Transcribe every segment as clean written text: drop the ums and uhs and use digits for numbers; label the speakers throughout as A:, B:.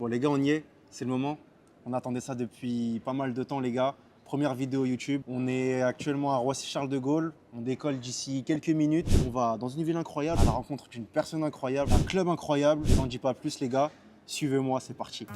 A: Les gars, on y est, c'est le moment. On attendait ça depuis pas mal de temps les gars. Première vidéo YouTube. On est actuellement à Roissy-Charles de Gaulle. On décolle d'ici quelques minutes. On va dans une ville incroyable, à la rencontre d'une personne incroyable, un club incroyable. Je n'en dis pas plus les gars. Suivez-moi, c'est parti.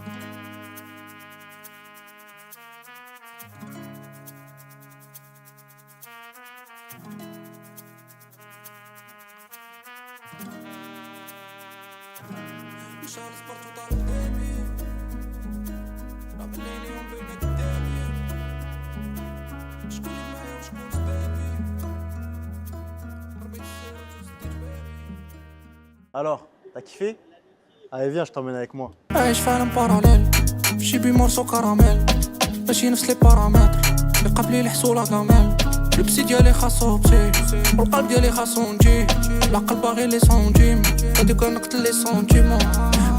A: Alors, t'as kiffé? Allez viens, je t'emmène avec moi.
B: عايش في عالم باراليل في شي بمورسو كراميل ماشي نفس لي بارامتر اللي قبلي الحصولة كامل البسي ديالي خاصو بسي والقلب ديالي خاصو نجي العقل باغي لي سونتيم غادي كنقتل لي سونتيمون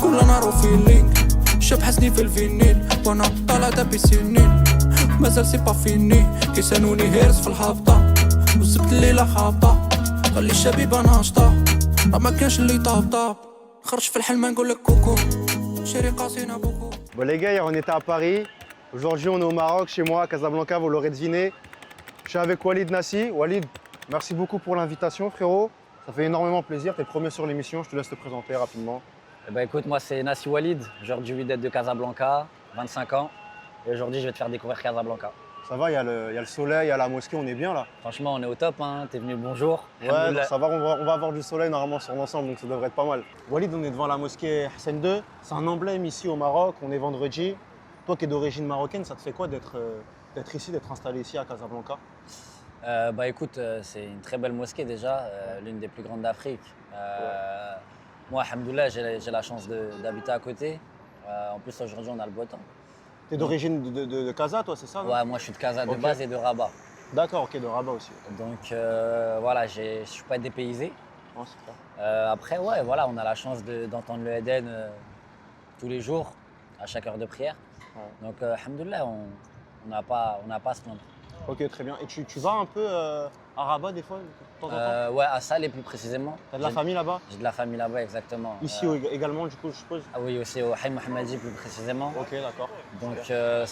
B: كل نهار وفيلينغ شاب حسني في الفينيل وانا طالع دابي سنين مازال سي با فيني كيسانوني هيرس في الهابطة وزبت الليلة خابطة خلي الشبيبة ناشطة راه ما كانش اللي طابطاب خرج في الحلم نقول لك كوكو شري قاسينا بوكو.
A: Bon les gars, hier on était à Paris. Aujourd'hui on est au Maroc, chez moi à Casablanca, vous l'aurez deviné. Je suis avec Walid Nassi. Walid, merci beaucoup pour l'invitation frérot. Ça fait énormément plaisir, t'es le premier sur l'émission, je te laisse te présenter rapidement.
C: Eh ben, écoute, moi c'est Nassi Walid, joueur du Wydad de Casablanca, 25 ans. Et aujourd'hui je vais te faire découvrir Casablanca.
A: Ça va, il y a le soleil, il y a la mosquée, on est bien là.
C: Franchement on est au top, hein. T'es venu bonjour.
A: Ouais, donc ça va, on va avoir du soleil normalement sur l'ensemble, donc ça devrait être pas mal. Walid, on est devant la mosquée Hassan II. C'est un emblème ici au Maroc, on est vendredi. Toi qui es d'origine marocaine, ça te fait quoi d'être ici, d'être installé ici à Casablanca?
C: Bah écoute, c'est une très belle mosquée déjà, l'une des plus grandes d'Afrique. Moi, alhamdoulilah, j'ai la chance d'habiter à côté. En plus aujourd'hui on a le beau temps.
A: T'es d'origine de Casa, toi, c'est ça?
C: Ouais, moi je suis de Casa de base et de Rabat.
A: D'accord, ok, de Rabat aussi.
C: Donc voilà, je suis pas dépaysé.
A: Oh, super.
C: Après, ouais, voilà, on a la chance d'entendre le Eden tous les jours, à chaque heure de prière.
A: Ouais.
C: Donc, alhamdoulilah, on n'a pas à se plaindre.
A: Ok, très bien. Et tu vas un peu à Rabat des fois, de temps en temps?
C: Ouais, à Salé plus précisément.
A: T'as de la famille là-bas?
C: J'ai de la famille là-bas, exactement.
A: Ici également, du coup, je suppose?
C: Ah oui, aussi au Haïm Mohammadi plus précisément.
A: Ok, d'accord.
C: Donc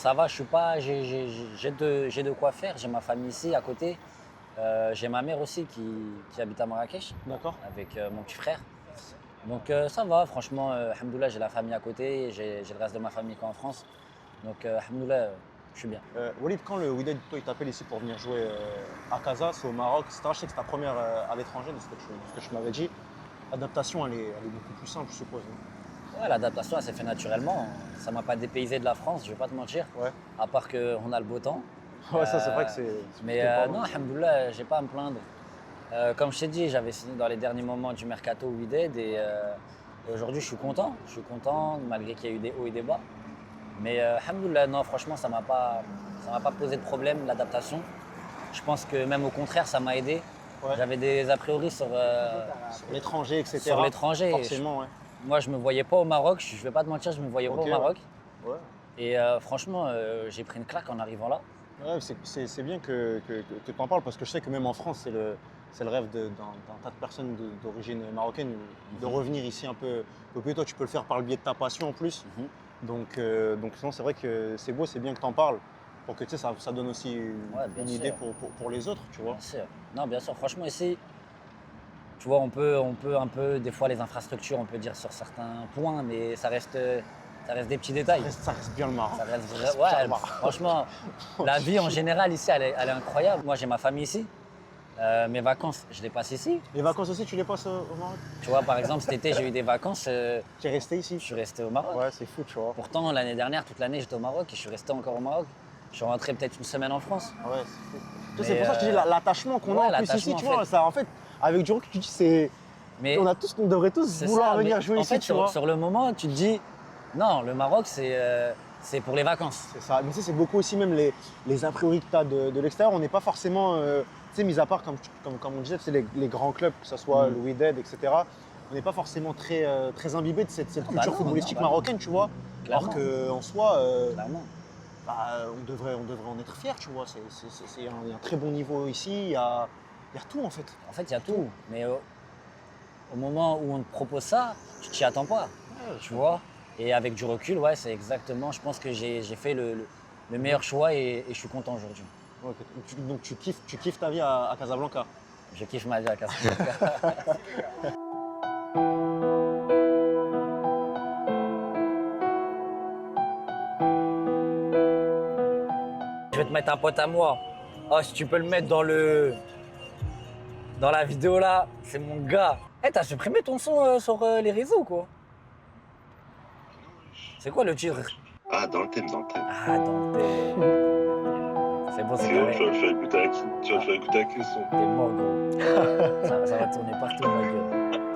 C: ça va, je suis pas, j'ai de quoi faire. J'ai ma famille ici à côté. J'ai ma mère aussi qui habite à Marrakech.
A: D'accord.
C: Avec mon petit frère. Donc ça va, franchement, alhamdoulilah, j'ai la famille à côté, j'ai le reste de ma famille qui est en France. Donc alhamdoulilah, je suis bien.
A: Walid, quand le Wydad toi, il t'appelle ici pour venir jouer à Casa, c'est au Maroc, etc. Je sais que c'est ta première à l'étranger, de ce que tu m'avais dit. L'adaptation, elle est beaucoup plus simple, je suppose.
C: Ouais, l'adaptation, elle s'est fait naturellement. Ça m'a pas dépaysé de la France, je vais pas te mentir.
A: Ouais.
C: À part qu'on a le beau temps.
A: Ouais, ça c'est vrai que c'est.
C: Mais non, alhamdoulilah, j'ai pas à me plaindre. Comme je t'ai dit, j'avais signé dans les derniers moments du mercato au Wydad et aujourd'hui je suis content. Je suis content malgré qu'il y a eu des hauts et des bas. Mais alhamdoulilah, non, franchement, ça m'a pas posé de problème l'adaptation. Je pense que même au contraire, ça m'a aidé.
A: Ouais.
C: J'avais des a priori sur
A: l'étranger, etc.
C: Sur l'étranger.
A: Forcément, ouais.
C: Moi, je me voyais pas au Maroc. Je vais pas te mentir, je me voyais pas au Maroc.
A: Ouais.
C: Et franchement, j'ai pris une claque en arrivant là.
A: Ouais, c'est bien que tu en parles parce que je sais que même en France, c'est le rêve d'un tas de personnes d'origine marocaine de revenir ici un peu plus. Toi, tu peux le faire par le biais de ta passion en plus. Donc sinon, c'est vrai que c'est beau, c'est bien que tu en parles pour que tu sais, ça donne aussi une idée pour les autres, tu vois.
C: Bien sûr. Non, bien sûr. Franchement, ici, tu vois, on peut un peu, des fois, les infrastructures, on peut dire sur certains points, mais ça reste des petits détails.
A: Ça reste bien le Maroc.
C: Ça reste ouais, franchement, la vie en général ici, elle est incroyable. Moi, j'ai ma famille ici. Mes vacances, je les passe ici.
A: Les vacances aussi, tu les passes au Maroc?
C: Tu vois, par exemple, cet été, j'ai eu des vacances.
A: Tu es resté ici?
C: Je suis resté au Maroc.
A: Ouais, c'est fou, tu vois.
C: Pourtant, l'année dernière, toute l'année, j'étais au Maroc et je suis resté encore au Maroc. Je suis rentré peut-être une semaine en France.
A: Ouais, c'est fou. Tu sais, c'est pour ça que je dis l'attachement qu'on a en plus ici, tu vois. Ça, en fait, avec du recul, tu dis c'est.
C: Mais
A: on devrait tous vouloir venir jouer ici, tu vois.
C: Sur le moment, tu te dis, non, le Maroc, c'est pour les vacances.
A: C'est ça. Mais tu sais, c'est beaucoup aussi même les a priori que tu as de l'extérieur. On n'est pas forcément, tu sais, mis à part, comme on disait, c'est les grands clubs, que ce soit le Wydad, etc. On n'est pas forcément très imbibé de cette culture footballistique marocaine, tu vois.
C: Clairement.
A: Alors qu'en soi,
C: Clairement.
A: on devrait en être fiers, tu vois. Il y a un très bon niveau ici, il y a tout en fait.
C: En fait, il y a tout. Mais au moment où on te propose ça, tu t'y attends pas. Tu vois. Et avec du recul, ouais, c'est exactement, je pense que j'ai fait le meilleur choix et je suis content aujourd'hui.
A: Ok. Donc tu kiffes ta vie à Casablanca.
C: Je kiffe ma vie à Casablanca. Je vais te mettre un pote à moi. Oh, si tu peux le mettre dans la vidéo là, c'est mon gars. Eh, t'as supprimé ton son sur les réseaux ou quoi? C'est quoi le titre?
D: Ah, dans le thème.
C: Ah, dans le thème. C'est bon, c'est
D: Tu vas
C: carré.
D: le faire écouter avec le son.
C: T'es mort, gros. Ça va tourner partout, ma gueule.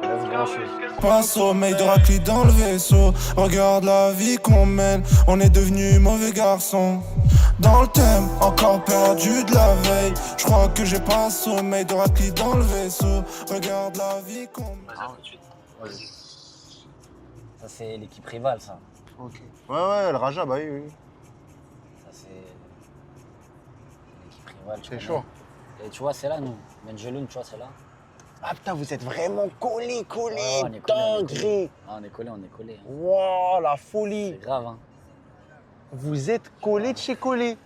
C: Reste grand-chose.
E: Pas sommeil de raclette dans le vaisseau. Regarde la vie qu'on mène. On est devenu mauvais garçon. Dans le thème, encore perdu de la veille. Je crois que j'ai pas sommeil de raclette dans le vaisseau. Regarde la vie qu'on mène.
C: Ça, c'est l'équipe rivale, ça.
A: Ok. Ouais, le Raja, bah oui.
C: Ça, c'est l'équipe rivale. tu
A: C'est
C: connais.
A: chaud.
C: Et tu vois, c'est là, nous. Benjeloun, tu vois, c'est là.
A: Ah putain, vous êtes vraiment collés,
C: Ouais, on est collés, on est
A: dinguerie.
C: collés. Ah, on est collés. Hein.
A: Wow, la folie.
C: C'est grave, hein.
A: Vous êtes collés de chez collés.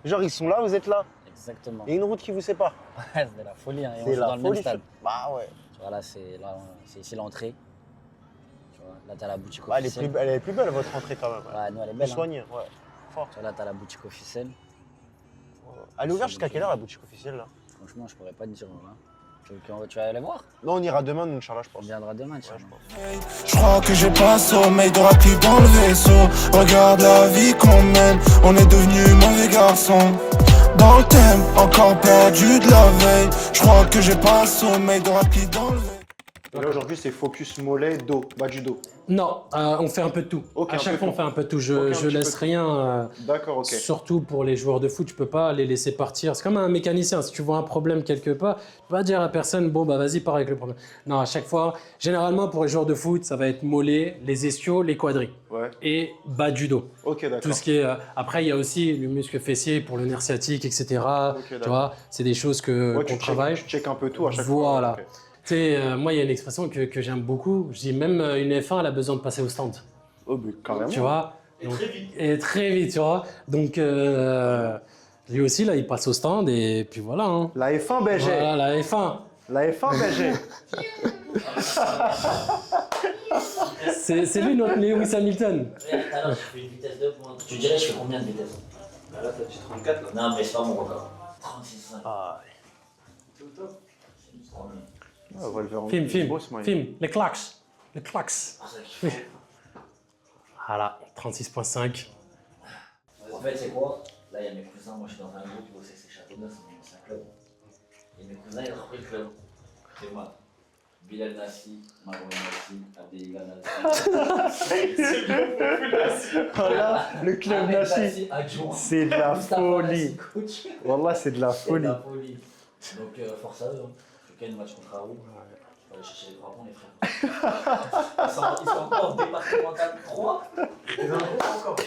A: Genre, ils sont là, vous êtes là.
C: Exactement.
A: Il y a une route qui vous sépare.
C: Ouais, c'est de la folie, hein. Et on
A: C'est
C: joue
A: la
C: dans le même
A: folie.
C: stade.
A: Bah ouais.
C: Tu vois, là, c'est ici l'entrée. Tu vois, là, t'as la boutique
A: Bah, elle
C: officielle.
A: est plus belle, votre entrée quand même.
C: Ouais, nous, elle est
A: Plus
C: belle. Hein.
A: soignée, ouais. Fort.
C: Tu vois, là, t'as la boutique officielle.
A: Elle est ouverte jusqu'à quelle heure la boutique officielle là?
C: Franchement, je pourrais pas te dire. Là. Tu vas aller voir?
A: Non, on ira demain, nous, Inch'Allah, je
C: On
A: pense.
C: viendra demain, tu vois.
E: Je crois que j'ai pas sommeil de raclette dans le vaisseau. Regarde la vie qu'on mène. On est devenu mauvais garçon. Dans le thème, encore perdu de la veille. Je crois que j'ai pas sommeil de raclette dans le vaisseau.
A: Et là, aujourd'hui, c'est focus mollet, dos, bas du dos.
F: Non, on fait un peu de tout.
A: Ok,
F: à
A: un
F: chaque
A: peu
F: fois,
A: de
F: on fait un peu de tout.
A: Ok,
F: Je
A: un petit
F: laisse
A: peu de
F: rien.
A: D'accord, ok.
F: Surtout pour les joueurs de foot, tu peux pas les laisser partir. C'est comme un mécanicien. Si tu vois un problème quelque part, tu peux pas dire à personne bon bah vas-y pars avec le problème. Non, à chaque fois, généralement pour les joueurs de foot, ça va être mollet, les ischios, les quadris
A: Ouais.
F: et bas du dos.
A: Ok, d'accord.
F: Tout ce qui est. Après, il y a aussi le muscle fessier pour le nerf sciatique, etc.
A: Ok,
F: tu
A: d'accord.
F: vois, c'est des choses que
A: Ouais,
F: qu'on
A: tu
F: travaille.
A: check un peu tout à chaque fois.
F: Voilà.
A: Ok.
F: Tu sais, moi, il y a une expression que j'aime beaucoup. Je dis même une F1, elle a besoin de passer au stand.
A: Oh, mais carrément.
F: Tu vois. Et très vite, tu vois. Donc, lui aussi, là, il passe au stand et puis voilà. Hein.
A: La F1 BG.
F: Voilà, la F1.
A: La F1 BG.
F: C'est lui, notre Lewis Hamilton.
C: Tout à l'heure, je fais une vitesse de pointe. Tu dirais, je fais combien de vitesse?
G: Là, t'as dit 34 là.
C: Non, mais c'est pas mon record. 36,5.
A: Ah,
G: C'est au top.
C: C'est trop bien.
A: on va le faire en
F: Film,
A: beau, ce moyen.
F: les claques. Les claques.
C: C'est pour ça que je fais.
F: Voilà, 36,5.
C: En fait, c'est quoi? Là, il y a mes cousins. Moi, je suis dans un groupe où c'est Châteauneuf, c'est un club. Et mes cousins, ils ont repris le club. C'est moi. Bilal Nassi, Marouane Nassi, Abdelila Nassi.
A: Voilà, le club
C: Ahmed
A: Nassi.
C: adjoint.
A: C'est de la
C: Moustapha
A: folie.
C: Nassi, coach.
A: Wallah, c'est de la
C: C'est de
A: folie.
C: la folie. Donc, force à eux. Hein. Je fais le match contre Arou. Je vais aller chercher les 3 points, les frères. Ils sont encore en départemental 3.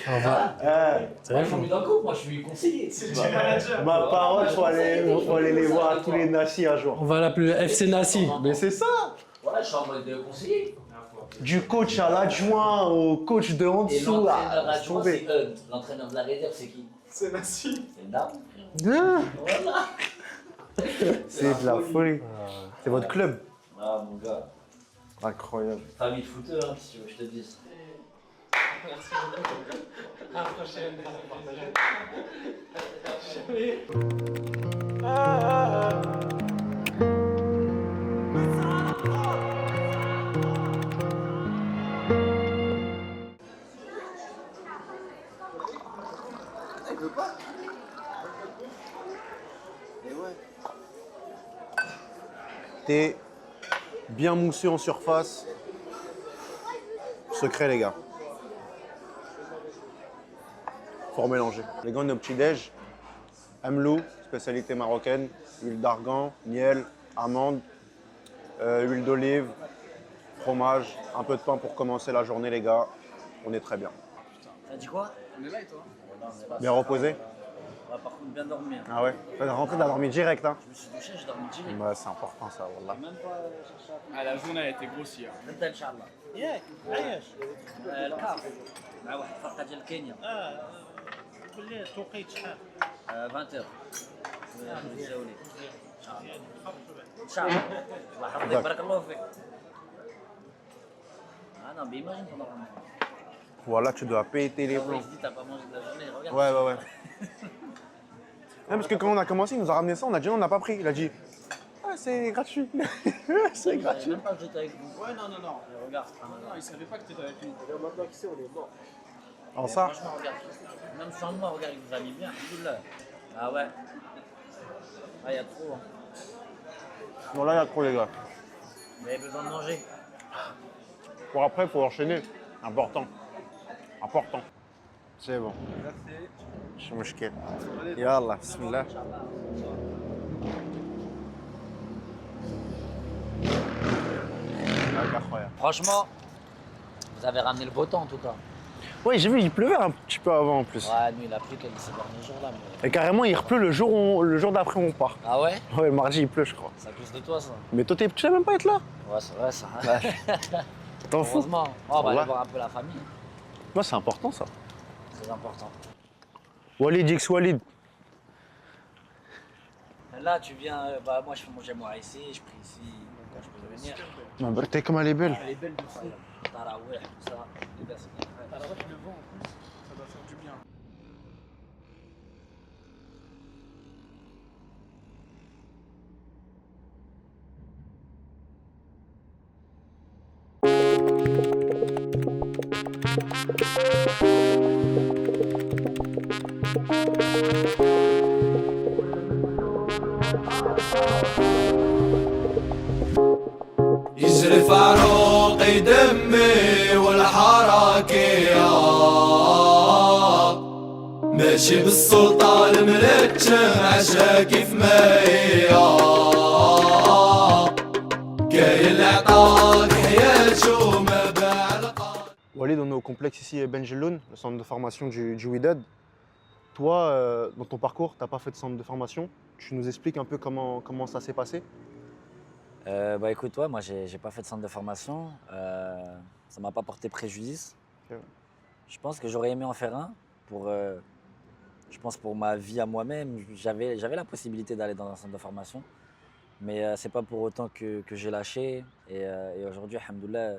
F: On va. C'est
C: Moi,
F: vrai,
C: ils sont mis dans le coup. Moi, je suis conseiller.
A: Ma parole, faut aller les voir tous les Nassi un jour.
F: on va l'appeler FC Nassi.
A: Mais c'est ça.
C: Voilà, je suis en mode conseiller.
A: Du coach à l'adjoint au coach de en
C: Et
A: dessous.
C: l'entraîneur
A: Laisse
C: adjoint,
A: tomber.
C: c'est Hud. L'entraîneur de la réserve, c'est qui?
G: C'est Nassi.
C: C'est Dame.
A: Ah,
C: Voilà.
A: c'est de la folie. C'est votre club.
C: Ah, mon gars.
A: Incroyable.
C: Famille de footeux, hein, si tu veux que je te dise.
A: T'es bien moussé en surface. Secret, les gars. Faut mélanger. Les gars, on est au petit-déj. Amlou, spécialité marocaine. Huile d'argan, miel, amande, huile d'olive, fromage, un peu de pain pour commencer la journée, les gars. On est très bien.
C: T'as dit quoi?
G: On est là et toi?
A: Bien reposé?
C: Ouais, Ah, par contre, bien dormir.
A: Ah ouais. T'as rentré, t'as dormi direct, hein.
C: Je me suis douché, j'ai dormi direct.
A: Ouais, c'est important ça, wallah.
C: J'ai même pas cherché à
G: Ah, la journée a été grossière.
C: انت ان شاء الله ياك عايش الكاف مع واحد الفرقه ديال كينيا
H: بالليل التوقيت شحال؟
C: 20 الجولي ان شاء الله الله يحفظك بارك الله فيك انا بيماجين pendant
A: Voilà, tu dois péter les plombs.
C: je dis t'as pas mangé de la journée regarde
A: Ouais, ouais, ouais. Parce que quand on a commencé, il nous a ramené ça, on a dit non, on n'a pas pris. Il a dit, ah, c'est gratuit. C'est
C: je
A: gratuit.
C: même pas que j'étais avec vous
G: Ouais, non, non, non.
C: regarde
G: Non, il savait pas que t'étais avec nous.
A: En ça
C: franchement regarde même sans moi regarde il vous a mis bien alhamdoulilah. Ah ouais ah il y a trop hein.
A: Bon, là, il y a trop, les gars.
C: vous avez besoin de manger
A: Pour après, il faut enchaîner. Important. Important. C'est bon. مش مشكل. يلا بسم الله. Incroyable.
C: franchement vous avez ramené le beau temps en tout cas
A: Ouais, j'ai vu, il pleuvait un petit peu avant en plus.
C: ouais nous il a plu ces derniers jours là mais...
A: Et carrément, il repleut le jour d'après on part.
C: ah ouais
A: Ouais, mardi, il pleut, je crois.
C: c'est à cause de toi ça
A: Mais toi, tu sais même pas être là.
C: ouais c'est vrai ça
A: T'en fous.
C: heureusement on va
A: Ouais.
C: aller voir un peu la famille
A: Moi, c'est important ça.
C: très important
A: Walid X Walid.
C: là tu viens bah moi je fais mon jamour ici je prie ici quand je peux venir
A: Ma birthday, comme elle est belle.
G: Elle est belle de fou.
C: tarawih tout ça les gars c'est bien fait.
G: Alors, le vent en plus, ça va faire du bien.
B: يجري فاروقي دمي والحركة ماشي بالسلطة الملك عشاقي في ماهي كاين اللي عطاك حياته ما باع القلب.
A: Walid, on est au complexe ici Benjeloun, le centre de formation du Wydad. Toi, dans ton parcours, tu n'as pas fait de centre de formation. Tu nous expliques un peu comment ça s'est passé?
C: Bah écoute, ouais, moi j'ai pas fait de centre de formation, ça m'a pas porté préjudice.
A: Ok.
C: Je pense que j'aurais aimé en faire un pour, je pense pour ma vie à moi-même. J'avais la possibilité d'aller dans un centre de formation, mais c'est pas pour autant que j'ai lâché. Et aujourd'hui, alhamdoulilah,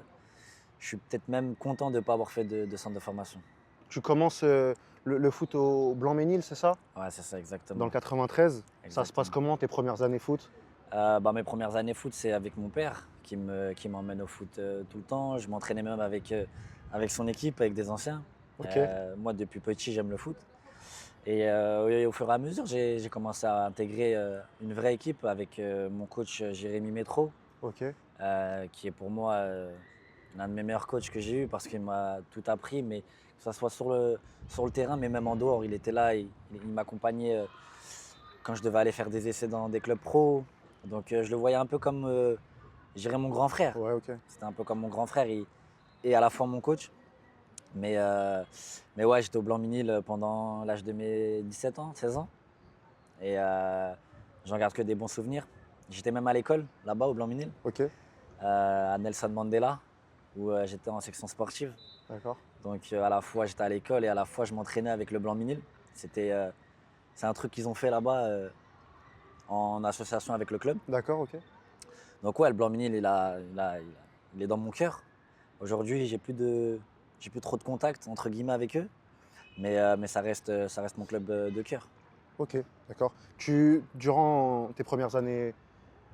C: je suis peut-être même content de ne pas avoir fait de centre de formation.
A: Tu commences le foot au Blanc-Ménil, c'est ça?
C: Ouais, c'est ça, exactement.
A: Dans le 93. Ça se
C: Exactement.
A: passe comment tes premières années foot?
C: Bah, mes premières années foot, c'est avec mon père qui m'emmène au foot tout le temps. Je m'entraînais même avec son équipe, avec des anciens.
A: Ok.
C: Moi, depuis petit, j'aime le foot. Et au fur et à mesure, j'ai commencé à intégrer une vraie équipe avec mon coach Jérémy Métro,
A: Ok.
C: qui est pour moi l'un de mes meilleurs coachs que j'ai eu parce qu'il m'a tout appris, mais que ce soit sur le terrain, mais même en dehors. Il était là, il m'accompagnait quand je devais aller faire des essais dans des clubs pro. Donc je le voyais un peu comme, je dirais, mon grand frère.
A: Ouais, ok.
C: C'était un peu comme mon grand frère et à la fois mon coach. Mais ouais, j'étais au Blanc-Ménil pendant l'âge de mes 17 ans, 16 ans. Et j'en garde que des bons souvenirs. J'étais même à l'école, là-bas, au Blanc-Ménil,
A: Ok.
C: à Nelson Mandela, où j'étais en section sportive.
A: D'accord.
C: Donc à la fois, j'étais à l'école et à la fois, je m'entraînais avec le Blanc-Ménil. C'est un truc qu'ils ont fait là-bas en association avec le club.
A: D'accord, ok.
C: Donc ouais, le Blanc-Ménil, il est dans mon cœur. Aujourd'hui, j'ai plus trop de contact entre guillemets avec eux, mais ça reste mon club de cœur.
A: Ok, d'accord. Durant tes premières années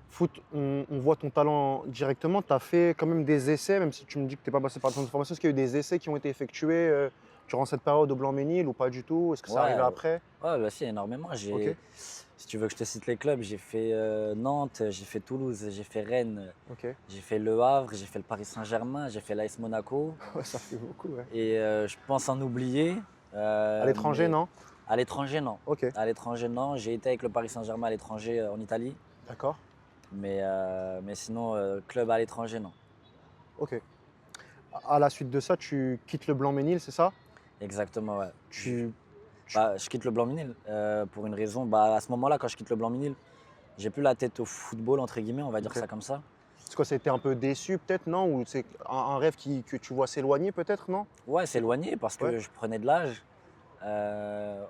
A: foot, on voit ton talent directement. Tu as fait quand même des essais, même si tu me dis que tu n'es pas passé par le centre de formation. Est-ce qu'il y a eu des essais qui ont été effectués durant cette période au Blanc-Ménil ou pas du tout? Est-ce que ça
C: Ouais,
A: arrivait après?
C: Ouais, bah si, énormément.
A: Ok.
C: Si tu veux que je te cite les clubs, j'ai fait Nantes, j'ai fait Toulouse, j'ai fait Rennes,
A: Ok.
C: j'ai fait Le Havre, j'ai fait le Paris Saint-Germain, j'ai fait l'AS Monaco.
A: Ouais, ça fait beaucoup, ouais.
C: Et je pense en oublier.
A: À l'étranger,
C: mais-
A: non?
C: À l'étranger, non.
A: Ok,
C: À l'étranger, non. J'ai été avec le Paris Saint-Germain à l'étranger en Italie.
A: d'accord.
C: Mais sinon, club à l'étranger, non.
A: Ok. À la suite de ça, tu quittes le Blanc-Ménil, c'est ça?
C: Exactement, ouais.
A: Tu
C: Je quitte le Blanc-Minil pour une raison. À ce moment-là, quand je quitte le Blanc-Minil, j'ai plus la tête au football, entre guillemets, on va dire
A: Ok.
C: ça comme ça.
A: Est-ce que c'était un peu déçu peut-être, non? Ou c'est un rêve que tu vois s'éloigner peut-être, non?
C: Ouais, c'est éloigné parce que
A: Ouais.
C: je prenais de l'âge.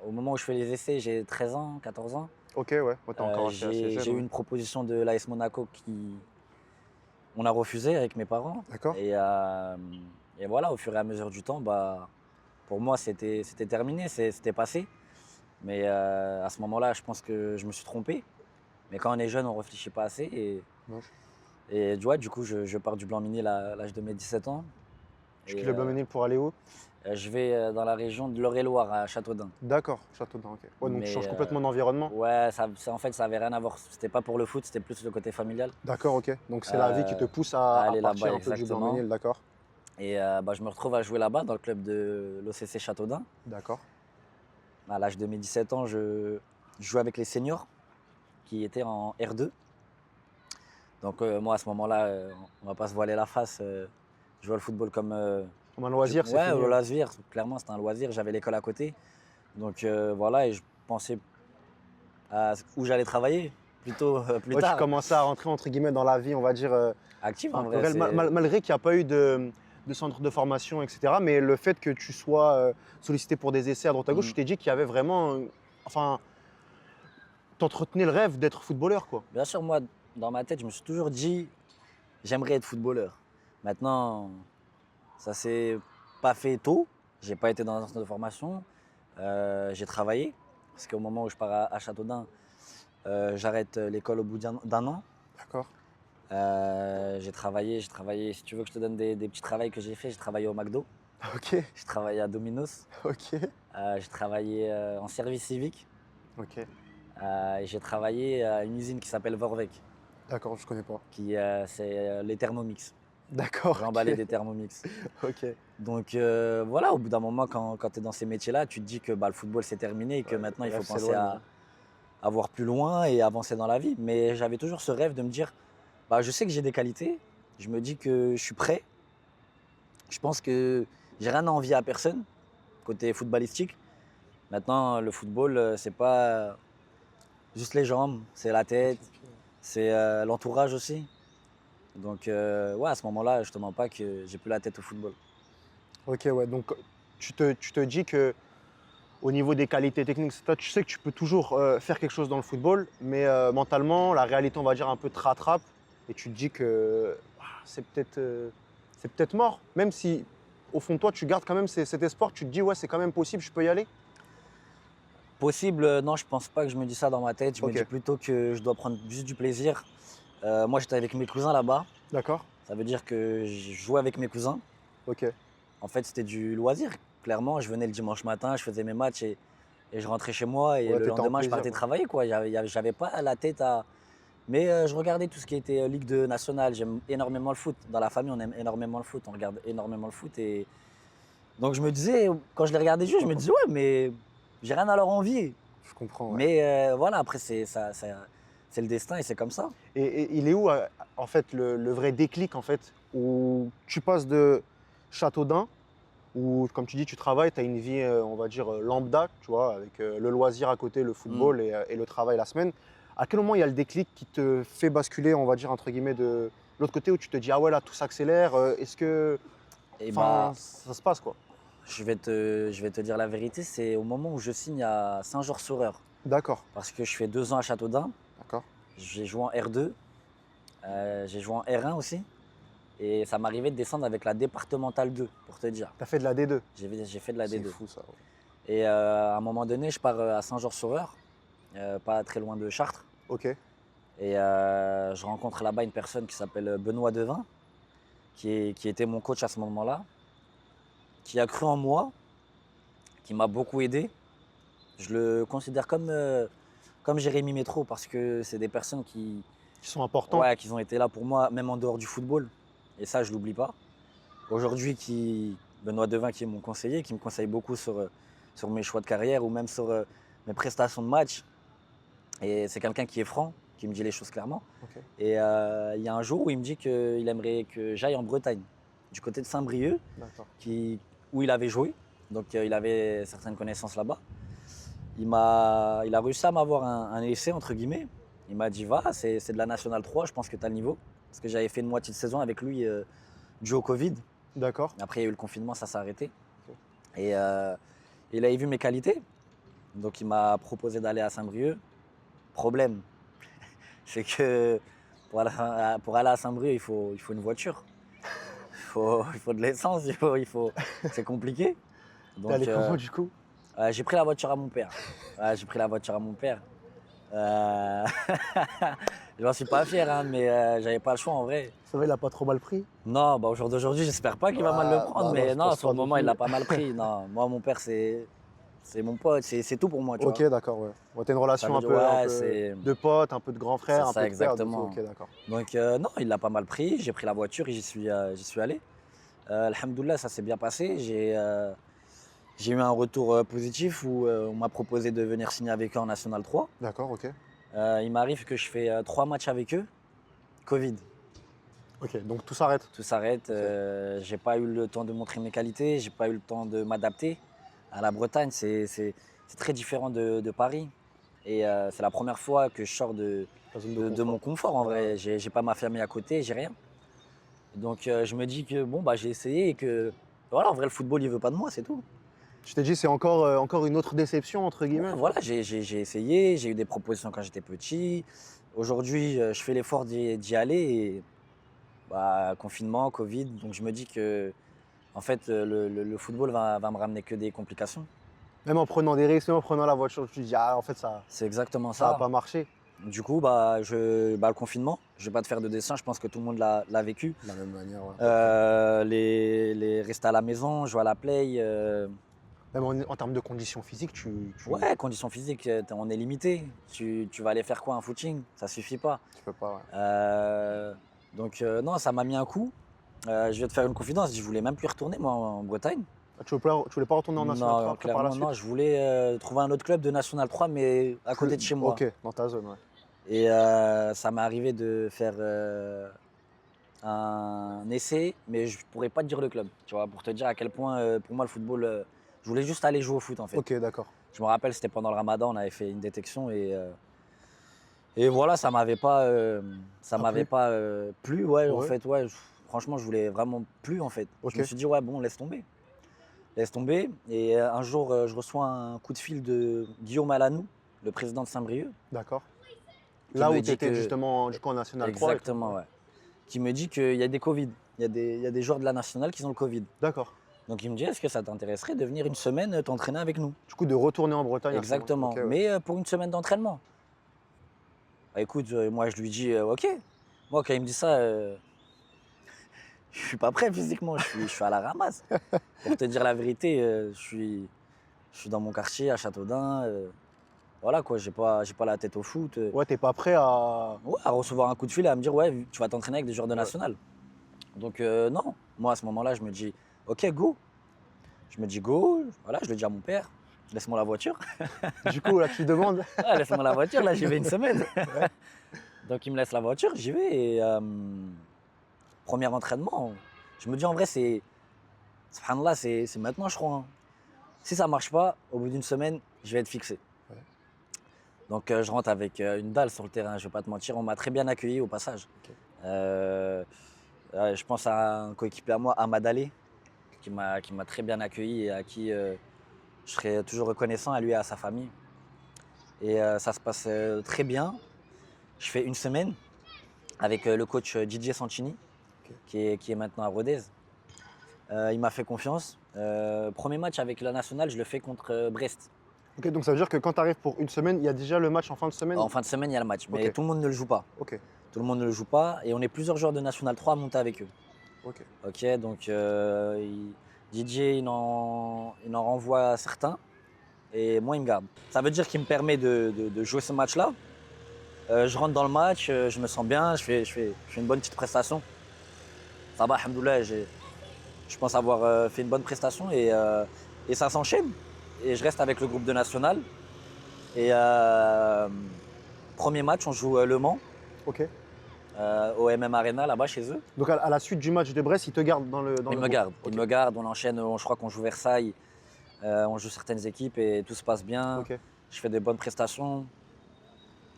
C: Au moment où je fais les essais, j'ai 13 ans, 14 ans.
A: Ok, ouais, ouais, t'es encore assez
C: J'ai
A: jeune.
C: j'ai eu
A: ouais.
C: une proposition de l'AS Monaco on a refusé avec mes parents.
A: D'accord.
C: Et voilà, au fur et à mesure du temps, pour moi, c'était terminé, c'était passé. Mais à ce moment-là, je pense que je me suis trompé. Mais quand on est jeune, on ne réfléchit pas assez. Et tu vois, du coup, je pars du Blanc-Minil à l'âge de mes 17 ans.
A: Tu quittes le Blanc-Minil pour aller où?
C: Je vais dans la région de l'Eure-et-Loir, à Châteaudun.
A: D'accord, Châteaudun, ok. Ouais, donc tu
C: Mais,
A: changes complètement d'environnement.
C: Ouais, en fait, ça n'avait rien à voir. C'était pas pour le foot, c'était plus le côté familial.
A: D'accord, ok. Donc c'est la vie qui te pousse à
C: aller
A: partir
C: là-bas,
A: un peu du
C: exactement.
A: Blanc-Minil, d'accord.
C: Et je me retrouve à jouer là-bas, dans le club de l'OCC Châteaudun.
A: D'accord.
C: À l'âge de mes 17 ans, je jouais avec les seniors qui étaient en R2. Donc moi, à ce moment-là, on va pas se voiler la face. Je jouais le football comme
A: Comme un loisir, c'est
C: ouais,
A: fini.
C: au loisir. Clairement, c'était un loisir. J'avais l'école à côté. Donc voilà, et je pensais à où j'allais travailler plutôt plus
A: Ouais, tu
C: tard.
A: commençais à rentrer entre guillemets dans la vie, on va dire,
C: Actif
A: un
C: en
A: peu
C: vrai.
A: réelle, malgré qu'il n'y a pas eu de centre de formation, etc. Mais le fait que tu sois sollicité pour des essais à droite à gauche,
C: Mhm.
A: tu t'es dit qu'il y avait vraiment, enfin, t'entretenais le rêve d'être footballeur, quoi.
C: Bien sûr, moi, dans ma tête, je me suis toujours dit, j'aimerais être footballeur. Maintenant, ça s'est pas fait tôt. J'ai pas été dans un centre de formation. J'ai travaillé. Parce qu'au moment où je pars à Châteaudun, j'arrête l'école au bout d'un an.
A: D'accord.
C: J'ai travaillé. Si tu veux que je te donne des petits travails que j'ai fait, j'ai travaillé au McDo.
A: Ok,
C: J'ai travaillé à Domino's.
A: ok,
C: J'ai travaillé en service civique.
A: ok.
C: Et j'ai travaillé à une usine qui s'appelle Vorvec,
A: D'accord, je connais pas.
C: c'est les Thermomix.
A: D'accord.
C: J'ai emballé
A: ok.
C: des Thermomix.
A: Ok.
C: Donc voilà, au bout d'un moment, quand tu es dans ces métiers-là, tu te dis que le football c'est terminé et que maintenant il
A: le
C: faut
A: rêve
C: penser
A: s'éloigne.
C: à voir plus loin et avancer dans la vie. Mais j'avais toujours ce rêve de me dire, je sais que j'ai des qualités, je me dis que je suis prêt. Je pense que j'ai rien à envier à personne, côté footballistique. Maintenant, le football, c'est pas juste les jambes, c'est la tête, c'est l'entourage aussi. Donc ouais, à ce moment-là, je te mens pas que j'ai plus la tête au football.
A: Ok, ouais. Donc tu te dis que au niveau des qualités techniques, etc., tu sais que tu peux toujours faire quelque chose dans le football, mais mentalement, la réalité, on va dire, un peu te rattrape et tu te dis que c'est peut-être mort. Même si, au fond de toi, tu gardes quand même cet espoir, tu te dis, ouais, c'est quand même possible, je peux y aller.
C: Possible, non, je pense pas que je me dis ça dans ma tête. Je me
A: Ok.
C: dis plutôt que je dois prendre juste du plaisir. Moi, j'étais avec mes cousins là-bas.
A: D'accord.
C: Ça veut dire que je jouais avec mes cousins.
A: Ok.
C: En fait, c'était du loisir. Clairement, je venais le dimanche matin, je faisais mes matchs et je rentrais chez moi. Et
A: Ouais,
C: le
A: t'étais en
C: lendemain, je
A: plaisir,
C: partais
A: quoi.
C: travailler, quoi. J'avais pas la tête à. Mais je regardais tout ce qui était Ligue 2 nationale. J'aime énormément le foot. Dans la famille, on aime énormément le foot. On regarde énormément le foot. Et donc, je me disais, quand je les regardais jouer, je me disais, ouais, mais j'ai rien à leur envier.
A: Je comprends. Ouais.
C: Mais voilà, après, c'est le destin et c'est comme ça.
A: Et il est où, en fait, le vrai déclic, en fait, où tu passes de Châteaudun, où, comme tu dis, tu travailles, tu as une vie, on va dire, lambda, tu vois, avec le loisir à côté, le football et le travail la semaine. À quel moment il y a le déclic qui te fait basculer, on va dire, entre guillemets, de l'autre côté, où tu te dis, ah ouais, là, tout s'accélère, est-ce que
C: Et
A: enfin, ça se passe, quoi?
C: je vais te dire la vérité, c'est au moment où je signe à Saint-Georges-sur-Eure.
A: D'accord,
C: Parce que je fais 2 ans à Châteaudun.
A: d'accord.
C: J'ai joué en R2, j'ai joué en R1 aussi. Et ça m'arrivait de descendre avec la départementale 2, pour te dire.
A: Tu as fait de la D2.
C: J'ai fait de la
A: C'est
C: D2.
A: fou, ça. Ouais.
C: Et à un moment donné, je pars à Saint-Georges-sur-Eure, pas très loin de Chartres.
A: Ok,
C: Et je rencontre là-bas une personne qui s'appelle Benoît Devin, qui était mon coach à ce moment-là, qui a cru en moi, qui m'a beaucoup aidé. Je le considère comme Jérémy Métro parce que c'est des personnes qui
A: sont importants.
C: qui ont été là pour moi, même en dehors du football. Et ça, je ne l'oublie pas. Aujourd'hui, Benoît Devin, qui est mon conseiller, qui me conseille beaucoup sur mes choix de carrière ou même sur mes prestations de match. Et c'est quelqu'un qui est franc, qui me dit les choses clairement.
A: Ok.
C: Et il y a un jour où il me dit qu'il aimerait que j'aille en Bretagne, du côté de Saint-Brieuc,
A: D'accord.
C: où il avait joué. Donc il avait certaines connaissances là-bas. il a réussi à m'avoir un essai, entre guillemets. Il m'a dit, va, c'est de la Nationale 3, je pense que tu as le niveau. Parce que j'avais fait une moitié de saison avec lui dû au Covid.
A: D'accord.
C: Après, il y a eu le confinement, ça s'est arrêté. Et il avait vu mes qualités. Donc, il m'a proposé d'aller à Saint-Brieuc. Problème, c'est que pour aller à Saint-Brieuc, il faut une voiture. Il faut de l'essence, c'est compliqué. Donc,
A: T'es allé comment du coup?
C: j'ai pris la voiture à mon père. Ouais, j'ai pris la voiture à mon père. Je m'en suis pas fier, hein, mais j'avais pas le choix en vrai.
A: Ça va, il a pas trop mal pris?
C: Non, bah, au jour d'aujourd'hui, j'espère pas qu'il va mal le prendre,
A: bah
C: mais
A: non, je
C: non,
A: pense
C: sur
A: pas
C: le
A: non
C: moment, il
A: plus.
C: l'a pas mal pris. Non, moi, mon père, c'est mon pote, c'est tout pour moi, tu
A: Ok,
C: vois.
A: d'accord, ouais. Ouais, t'as une relation
C: Ça
A: un
C: veut
A: peu,
C: dire,
A: un
C: ouais,
A: peu
C: c'est-
A: de pote, un peu de grand frère,
C: C'est
A: un
C: ça,
A: peu de père.
C: exactement.
A: Ok, d'accord.
C: Donc, non, il l'a pas mal pris. J'ai pris la voiture et j'y suis allé. Alhamdoulilah, ça s'est bien passé. J'ai eu un retour positif où on m'a proposé de venir signer avec eux en National 3.
A: D'accord, ok.
C: Il m'arrive que je fais 3 matchs avec eux. Covid.
A: Ok, donc tout s'arrête.
C: Tout s'arrête. J'ai pas eu le temps de montrer mes qualités. J'ai pas eu le temps de m'adapter. À la Bretagne, c'est très différent de Paris. Et c'est la première fois que je sors de mon confort en vrai. J'ai pas ma famille à côté, j'ai rien. Donc je me dis que bon, bah, j'ai essayé et que voilà, en vrai, le football, il veut pas de moi, c'est tout.
A: Tu t'es dit, c'est encore une autre déception, entre guillemets.
C: Voilà, j'ai essayé, j'ai eu des propositions quand j'étais petit. Aujourd'hui, je fais l'effort d'y aller. Et, bah, confinement, Covid, donc je me dis que en fait, le football va me ramener que des complications.
A: Même en prenant des risques, même en prenant la voiture, tu te dis, ah, en fait, ça
C: C'est exactement
A: ça
C: ça.
A: a pas marché.
C: Du coup, bah, le confinement, je vais pas te faire de dessin, je pense que tout le monde l'a vécu.
A: De la même manière, ouais.
C: Les rester à la maison, jouer à la play.
A: Même en termes de conditions physiques,
C: Ouais, conditions physiques, on est limité. Tu vas aller faire quoi, un footing? Ça suffit pas.
A: tu peux pas. Ouais.
C: Donc non, ça m'a mis un coup. Je vais te faire une confidence, je voulais même plus retourner moi en Bretagne.
A: Ah, tu voulais pas retourner en National 3
C: Non,
A: après, par la
C: clairement
A: suite?
C: non, je voulais trouver un autre club de National 3 mais à côté de chez moi.
A: Ok, dans ta zone, ouais.
C: Et ça m'est arrivé de faire un essai, mais je pourrais pas te dire le club, tu vois, pour te dire à quel point pour moi le football, je voulais juste aller jouer au foot en fait.
A: Ok, d'accord.
C: Je me rappelle, c'était pendant le Ramadan, on avait fait une détection et voilà, ça m'avait pas, plu, ouais, en
A: Ouais.
C: fait, ouais. Franchement, je voulais vraiment plus en fait.
A: Ok.
C: Je me suis dit ouais, bon, laisse tomber. Laisse tomber. Et un jour, je reçois un coup de fil de Guillaume Alanou, le président de Saint-Brieuc.
A: D'accord.
C: Qui
A: Là
C: me
A: où
C: dit
A: tu étais
C: que-
A: justement du coup en National 3. et tout.
C: Exactement, ouais. Qui me dit qu'il y a des Covid. Il y a des joueurs de la nationale qui ont le Covid.
A: D'accord.
C: Donc il me dit, est-ce que ça t'intéresserait de venir une semaine t'entraîner avec nous?
A: Du coup, de retourner en Bretagne. à ce
C: Exactement.
A: moment-là. Ok, ouais.
C: Mais pour une semaine d'entraînement. Bah, écoute, moi je lui dis, ok. Moi quand il me dit ça, je suis pas prêt physiquement, je suis à la ramasse. Pour te dire la vérité, je suis dans mon quartier à Châteaudun. Voilà quoi, j'ai pas la tête au foot.
A: Ouais, t'es pas prêt à.
C: Ouais, à recevoir un coup de fil et à me dire ouais, tu vas t'entraîner avec des joueurs de national. Donc non, moi à ce moment-là, je me dis ok, go. Je me dis go, voilà, je le dis à mon père, laisse-moi la voiture.
A: Du coup, là, tu demandes.
C: Ah, laisse-moi la voiture, là j'y vais une semaine. Donc il me laisse la voiture, j'y vais et premier entraînement, je me dis en vrai subhanallah, c'est maintenant je crois. Hein. Si ça marche pas, au bout d'une semaine, je vais être fixé.
A: Ouais.
C: Donc je rentre avec une dalle sur le terrain, je vais pas te mentir, on m'a très bien accueilli au passage.
A: Ok.
C: Je pense à un coéquipier à moi, Ahmad Ali, qui m'a très bien accueilli et à qui je serai toujours reconnaissant à lui et à sa famille. Et ça se passe très bien. Je fais une semaine avec le coach Didier Santini, qui est maintenant à Rodez. Il m'a fait confiance. Premier match avec la nationale, je le fais contre Brest.
A: Ok, donc ça veut dire que quand tu arrives pour une semaine, il y a déjà le match en fin de semaine.
C: En fin de semaine, il y a le match, mais
A: Ok.
C: tout le monde ne le joue pas.
A: Ok,
C: Tout le monde ne le joue pas et on est plusieurs joueurs de National 3 à monter avec eux.
A: ok.
C: Ok, donc Didier, il en renvoie certains et moi, il me garde. Ça veut dire qu'il me permet de jouer ce match-là. Je rentre dans le match, je me sens bien, je fais une bonne petite prestation. Ça va, alhamdoulilah, je pense avoir fait une bonne prestation et ça s'enchaîne. Et je reste avec le groupe de National. Et premier match, on joue Le Mans,
A: Ok.
C: au MM Arena, là-bas, chez eux.
A: Donc à la suite du match de Brest, ils te gardent dans le.
C: Il me garde, il me garde, on enchaîne, je crois qu'on joue Versailles, on joue certaines équipes et tout se passe bien.
A: Ok.
C: je fais des bonnes prestations.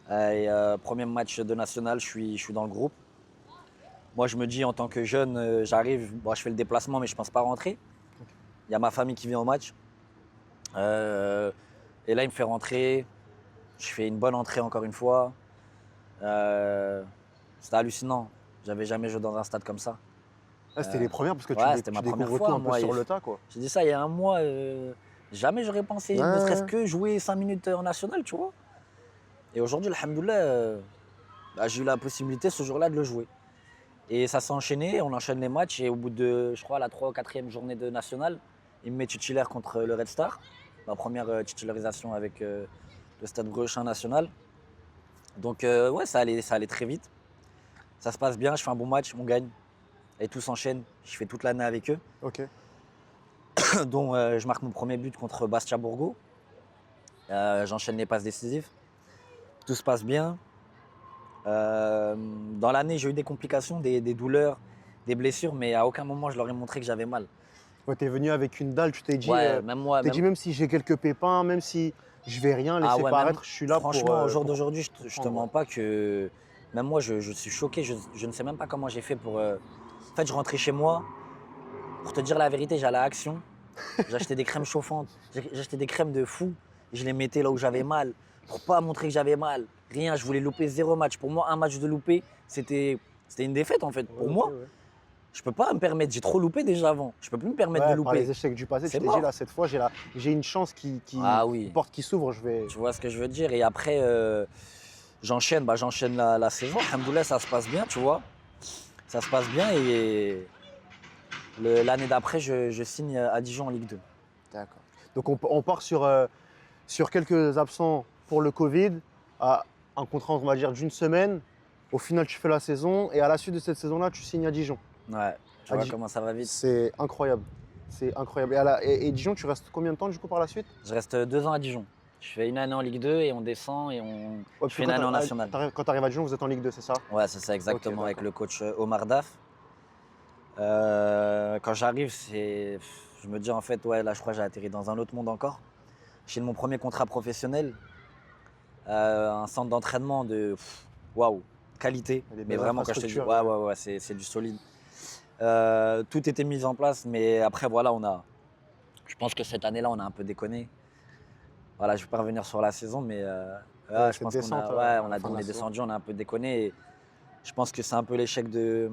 C: Premier match de national, je suis dans le groupe. Moi, je me dis, en tant que jeune, j'arrive, bon, je fais le déplacement, mais je ne pense pas rentrer. Il y a ma famille qui vient au match. Et là, il me fait rentrer. Je fais une bonne entrée encore une fois. C'était hallucinant. J'avais jamais joué dans un stade comme ça.
A: Ah, c'était les premières parce que
C: ouais,
A: tu,
C: c'était
A: tu
C: ma première
A: découvres
C: fois,
A: tout un peu
C: moi,
A: sur
C: il-
A: le tas, quoi.
C: J'ai dit ça il y a un mois. Jamais j'aurais pensé,
A: Ouais,
C: ne serait-ce
A: ouais.
C: que jouer 5 minutes en national, tu vois. Et aujourd'hui, alhamdoulilah, j'ai eu la possibilité ce jour-là de le jouer. Et ça s'est enchaîné, on enchaîne les matchs. Et au bout de, je crois, la 3 ou 4e journée de national, il me met titulaire contre le Red Star. Ma première titularisation avec le Stade Brochin national. Donc, ouais, ça allait très vite. Ça se passe bien, je fais un bon match, on gagne. Et tout s'enchaîne. Je fais toute l'année avec eux.
A: Ok.
C: dont je marque mon premier but contre Bastia Borgo. J'enchaîne les passes décisives. Tout se passe bien. Dans l'année, j'ai eu des complications, des douleurs, des blessures, mais à aucun moment je leur ai montré que j'avais mal.
A: Ouais, t'es venu avec une dalle, tu t'es dit,
C: Ouais, même moi.
A: t'es dit même si j'ai quelques pépins, même si je vais rien laisser
C: ouais,
A: paraître,
C: même-
A: je suis là pour.
C: Franchement, au jour
A: pour-
C: d'aujourd'hui, je te
A: comprendre,
C: mens pas que. Même moi, je suis choqué. Je ne sais même pas comment j'ai fait pour. En fait, je rentrais chez moi. Pour te dire la vérité, j'allais à Action. J'achetais des crèmes chauffantes. J'achetais des crèmes de fou. Et je les mettais là où j'avais mal. Pour pas montrer que j'avais mal. Rien, je voulais louper 0 match. Pour moi, un match de loupé, c'était une défaite en fait. Pour
A: Ouais,
C: moi,
A: ok, ouais.
C: je peux pas me permettre. J'ai trop loupé déjà avant. Je peux plus me permettre
A: Ouais,
C: de
A: par
C: louper.
A: les échecs du passé,
C: C'est
A: tu t'es
C: mort.
A: dit là, cette fois, j'ai une chance qui
C: Ah oui.
A: une porte qui s'ouvre, je vais.
C: Tu vois ce que je veux dire? Et après, j'enchaîne la saison. Alhamdoulilah, ça se passe bien, tu vois. Ça se passe bien et l'année d'après, je signe à Dijon en Ligue 2.
A: D'accord. Donc on part sur quelques absents pour le Covid, à un contrat, on va dire, d'une semaine. Au final, tu fais la saison et à la suite de cette saison-là, tu signes à Dijon.
C: Ouais, tu
A: À
C: vois
A: Dijon.
C: comment ça va vite.
A: C'est incroyable. C'est incroyable. Et Dijon, tu restes combien de temps du coup par la suite?
C: Je reste 2 ans à Dijon. Je fais une année en Ligue 2 et on descend et
A: Ouais,
C: je
A: parce
C: fais
A: que
C: une
A: quand
C: année en
A: t'arrives-
C: national.
A: Quand tu arrives à Dijon, vous êtes en Ligue 2, c'est ça?
C: Ouais, c'est ça exactement,
A: Ok,
C: avec
A: d'accord.
C: le coach Omar Daf. Quand j'arrive, je me dis en fait, ouais, là je crois que j'ai atterri dans un autre monde encore. J'ai mon premier contrat professionnel, un centre d'entraînement de waouh, qualité.
A: Il y a des
C: Mais
A: belles
C: vraiment, quand je te dis,
A: infrastructures,
C: ouais, c'est du solide. Tout était mis en place, mais après, voilà, je pense que cette année-là, on a un peu déconné. Voilà, je ne vais pas revenir sur la saison, mais
A: Ouais,
C: je
A: cette
C: pense
A: descente,
C: qu'on a,
A: à la fin de
C: on
A: la
C: est
A: saison.
C: descendu, on a un peu déconné. Et je pense que c'est un peu l'échec de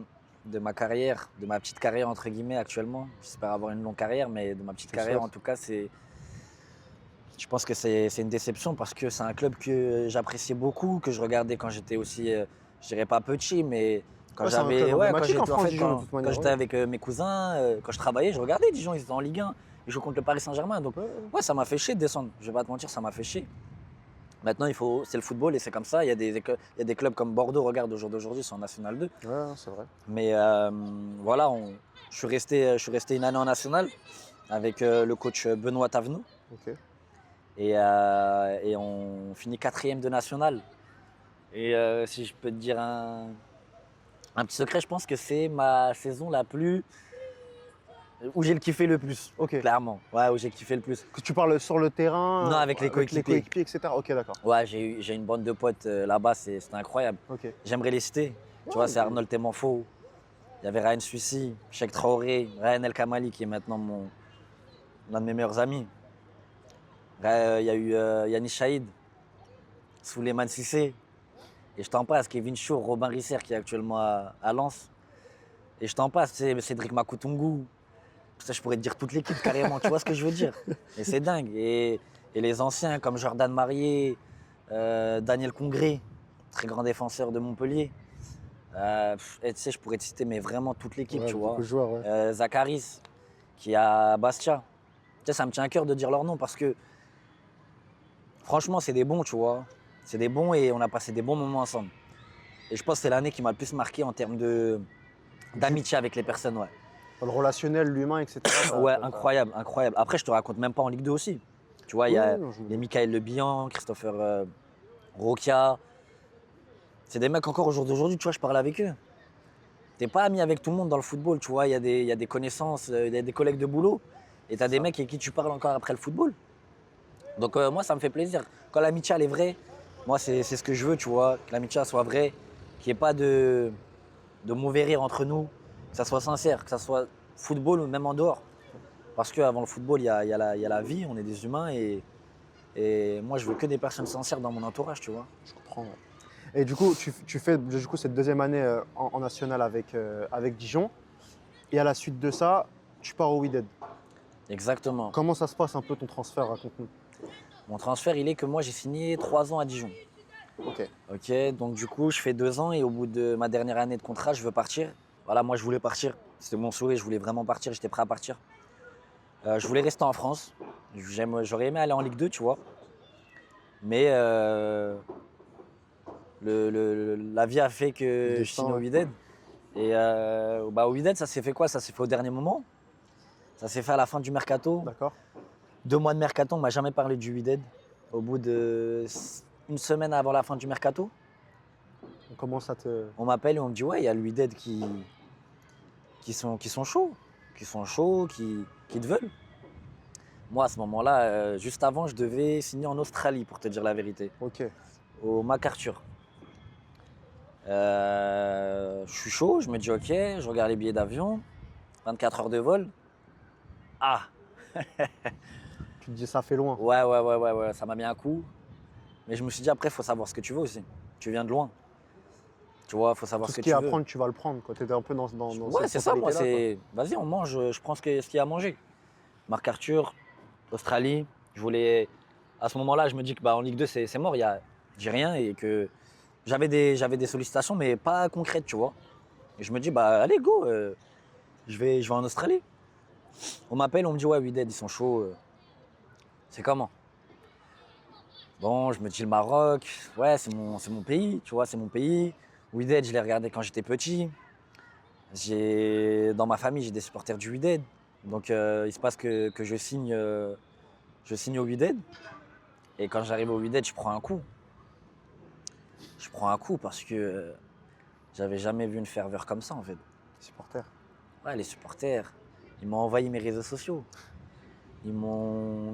C: ma carrière, de ma petite carrière entre guillemets actuellement. J'espère avoir une longue carrière, mais de ma petite
A: C'est
C: carrière
A: sûr.
C: en tout cas, je pense que c'est une déception parce que c'est un club que j'appréciais beaucoup, que je regardais quand j'étais aussi, je dirais pas petit, mais quand
A: Ouais, c'est un
C: j'avais,
A: club
C: quand
A: emblématique en
C: j'étais
A: France, Dijon, de toute
C: quand
A: manière,
C: j'étais
A: ouais.
C: avec mes cousins, quand je travaillais, je regardais Dijon, ils étaient en Ligue 1, ils jouent contre le Paris Saint-Germain, donc ouais, ça m'a fait chier de descendre. Je vais pas te mentir, ça m'a fait chier. Maintenant, c'est le football et c'est comme ça. Il y a des clubs comme Bordeaux, regarde, au jour d'aujourd'hui, c'est en National 2.
A: Ouais, c'est vrai.
C: Mais voilà, je suis resté une année en National avec le coach Benoît Tavenot.
A: Ok.
C: Et on finit 4e de National. Et si je peux te dire un petit secret, je pense que c'est ma saison la plus... où j'ai le kiffé le plus,
A: Ok.
C: clairement. Ouais, où j'ai kiffé le plus.
A: Que tu parles sur le terrain,
C: Non, avec les coéquipiers.
A: etc. Ok, d'accord.
C: Ouais, j'ai une bande de potes là-bas, c'était incroyable.
A: Ok.
C: J'aimerais les citer. Tu vois, c'est Arnold Temanfo, il y avait Ryan Suissi, Cheikh Traoré, Ryan El Kamali qui est maintenant l'un de mes meilleurs amis. Il y a eu Yannis Chaïd, Souleymane Cissé, et je t'en passe, Kevin Shaw, Robin Risser qui est actuellement à Lens. Et je t'en passe, tu sais, Cédric Makutungu. Ça, je pourrais te dire toute l'équipe carrément, tu vois ce que je veux dire. Et c'est dingue. Et les anciens comme Jordan Marié, Daniel Congré, très grand défenseur de Montpellier. Et tu sais, je pourrais te citer mais vraiment toute l'équipe,
A: Ouais,
C: tu vois.
A: beaucoup de joueurs, ouais.
C: Zakaris, qui est à Bastia. Tu sais, ça me tient à cœur de dire leur nom parce que franchement, c'est des bons, tu vois. C'est des bons et on a passé des bons moments ensemble. Et je pense que c'est l'année qui m'a le plus marqué en termes d'amitié avec les personnes, ouais.
A: Le relationnel, l'humain, etc.
C: Ouais, incroyable, incroyable. Après, je te raconte même pas en Ligue 2 aussi. Tu vois, il y a les Michael Le Bihan, Christopher Roquia. C'est des mecs encore au jour d'aujourd'hui, tu vois, je parle avec eux. T'es pas ami avec tout le monde dans le football, tu vois. Il y a des connaissances, il y a des collègues de boulot. Et t'as des mecs avec qui tu parles encore après le football. Donc moi, ça me fait plaisir. Quand l'amitié, elle est vraie, moi, c'est ce que je veux, tu vois. Que l'amitié, elle soit vraie, qu'il n'y ait pas de mauvais rire entre nous, que ça soit sincère, que ça soit football ou même en dehors. Parce qu'avant le football, il y a la vie, on est des humains et moi, je veux que des personnes sincères dans mon entourage, tu vois.
A: Je comprends. Ouais. Et du coup, tu fais du coup, cette deuxième année en national avec Dijon. Et à la suite de ça, tu pars au Wydad.
C: Exactement.
A: Comment ça se passe un peu ton transfert, raconte-nous.
C: Mon transfert, il est que moi, j'ai signé 3 ans à Dijon.
A: Ok.
C: Ok, donc du coup, je fais 2 ans et au bout de ma dernière année de contrat, je veux partir. Voilà, moi, je voulais partir. C'était mon souhait, je voulais vraiment partir, j'étais prêt à partir. Je voulais rester en France. J'aurais aimé aller en Ligue 2, tu vois. Mais la vie a fait que je signe au Wydad. Et au Wydad, ça s'est fait quoi? Ça s'est fait au dernier moment. Ça s'est fait à la fin du mercato.
A: D'accord.
C: 2 mois de mercato, on m'a jamais parlé du Wydad. Au bout de 1 semaine avant la fin du mercato,
A: On commence à te.
C: on m'appelle et on me dit ouais, il y a le Wydad qui sont chauds, qui te veulent. Moi, à ce moment-là, juste avant, je devais signer en Australie, pour te dire la vérité,
A: Ok.
C: au MacArthur. Je suis chaud, je me dis ok, je regarde les billets d'avion, 24 heures de vol. Ah,
A: Tu te dis ça fait loin.
C: ouais, ça m'a mis un coup. Mais je me suis dit après, il faut savoir ce que tu veux aussi. Tu viens de loin. Tu vois, il faut savoir
A: Tout
C: ce
A: ce
C: que
A: qui est
C: tu
A: à
C: veux.
A: prendre, tu vas le prendre. Tu étais un peu dans
C: Ouais,
A: cette
C: c'est ça, moi,
A: mentalité-là,
C: c'est. Vas-y, on mange, je prends ce qu'il y a à manger. MacArthur, Australie, je voulais. À ce moment-là, je me dis que en Ligue 2, c'est mort, j'ai rien et que j'avais des sollicitations, mais pas concrètes, tu vois. Et je me dis, allez, go, je vais en Australie. On m'appelle, on me dit, ouais, Wydad, ils sont chauds. C'est comment? Bon, je me dis le Maroc, ouais, c'est mon pays, tu vois, c'est mon pays. Wydad, je l'ai regardé quand j'étais petit. Dans ma famille, j'ai des supporters du Wydad. Donc, il se passe que je signe au Wydad. Et quand j'arrive au Wydad, je prends un coup. Je prends un coup parce que j'avais jamais vu une ferveur comme ça, en fait.
A: supporter.
C: Ouais, les supporters, ils m'ont envahi mes réseaux sociaux.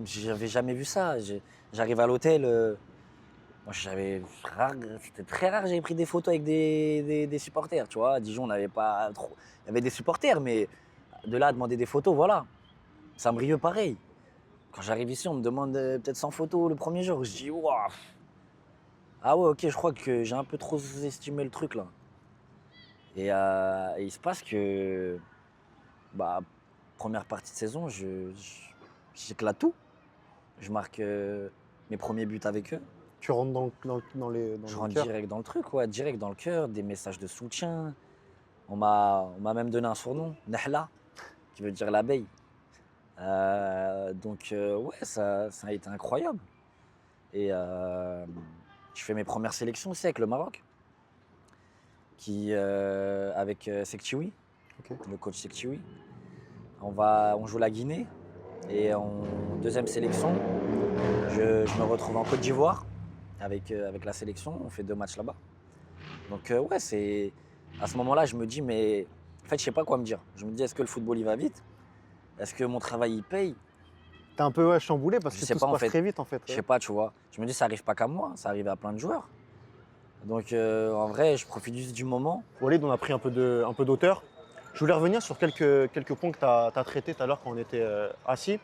C: J'avais jamais vu ça. J'arrive à l'hôtel. Moi, c'était très rare. J'avais pris des photos avec des supporters. Tu vois, à Dijon, on n'avait pas trop. Il y avait des supporters, mais de là à demander des photos, voilà. Ça me brille pareil. Quand j'arrive ici, on me demande peut-être 100 photos le premier jour. Je dis, waouh. Ah ouais, ok, je crois que j'ai un peu trop sous-estimé le truc là. Et il se passe que, première partie de saison, j'éclate tout. Je marque mes premiers buts avec eux.
A: Tu rentres dans
C: Je
A: le
C: rentre
A: cœur.
C: direct dans le truc, ouais, direct dans le cœur, des messages de soutien. On m'a même donné un surnom, Nahla, qui veut dire l'abeille. Donc ouais, ça a été incroyable. Et je fais mes premières sélections aussi avec le Maroc, avec Sekhtioui,
A: Ok.
C: le coach Sekhtioui. On joue la Guinée et en deuxième sélection, je me retrouve en Côte d'Ivoire avec la sélection. On fait 2 matchs là-bas. Donc ouais, à ce moment-là, je me dis, mais en fait, je sais pas quoi me dire. Je me dis, est-ce que le football il va vite? Est-ce que mon travail il paye?
A: T'es un peu chamboulé parce
C: Je
A: que
C: sais
A: tout
C: pas,
A: se
C: en
A: passe
C: fait.
A: très vite en fait.
C: Je sais pas, tu vois. Je me dis, ça arrive pas qu'à moi, ça arrive à plein de joueurs. Donc en vrai, je profite juste du moment.
A: Walid, on a pris un peu d'auteur. Je voulais revenir sur quelques points que tu as traités tout à l'heure quand on était assis.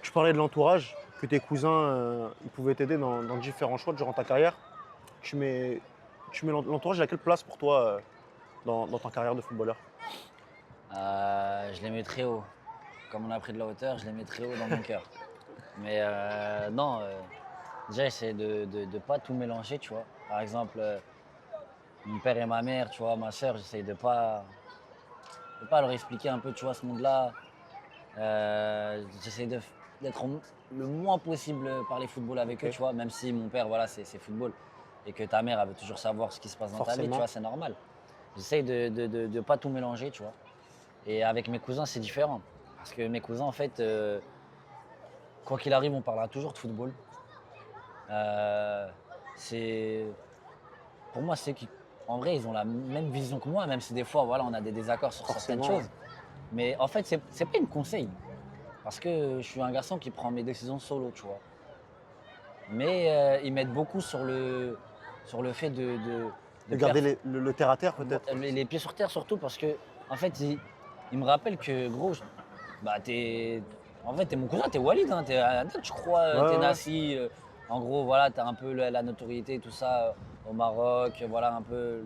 A: Tu parlais de l'entourage, que tes cousins ils pouvaient t'aider dans différents choix durant ta carrière. Tu mets l'entourage à quelle place pour toi dans ta carrière de footballeur?
C: Je les mets très haut. Comme on a pris de la hauteur, je les mets très haut dans mon cœur. Mais non, déjà j'essaie de ne pas tout mélanger, tu vois. Par exemple, mon père et ma mère, tu vois, ma soeur, j'essaie de pas leur expliquer un peu, tu vois, ce monde-là. J'essaie d'être le moins possible parler football avec eux, tu vois, même si mon père, voilà, c'est football. Et que ta mère, elle veut toujours savoir ce qui se passe dans ta vie, tu
A: Forcément.
C: vois, c'est normal. J'essaie de pas tout mélanger, tu vois. Et avec mes cousins, c'est différent. Parce que mes cousins, en fait, quoi qu'il arrive, on parlera toujours de football. Pour moi, en vrai, ils ont la même vision que moi, même si des fois, voilà, on a des désaccords sur certaines
A: Forcément,
C: choses. Mais en fait, c'est pas une conseil. Parce que je suis un garçon qui prend mes décisions solo, tu vois. Mais ils mettent beaucoup sur le fait
A: De garder le terre à terre peut-être.
C: les pieds sur terre surtout parce que en fait ils me rappellent que gros bah en fait t'es mon cousin, t'es Walid, hein, t'es tu crois,
A: Ouais,
C: t'es
A: ouais.
C: Nassi, en gros voilà t'as un peu la notoriété tout ça au Maroc, voilà un peu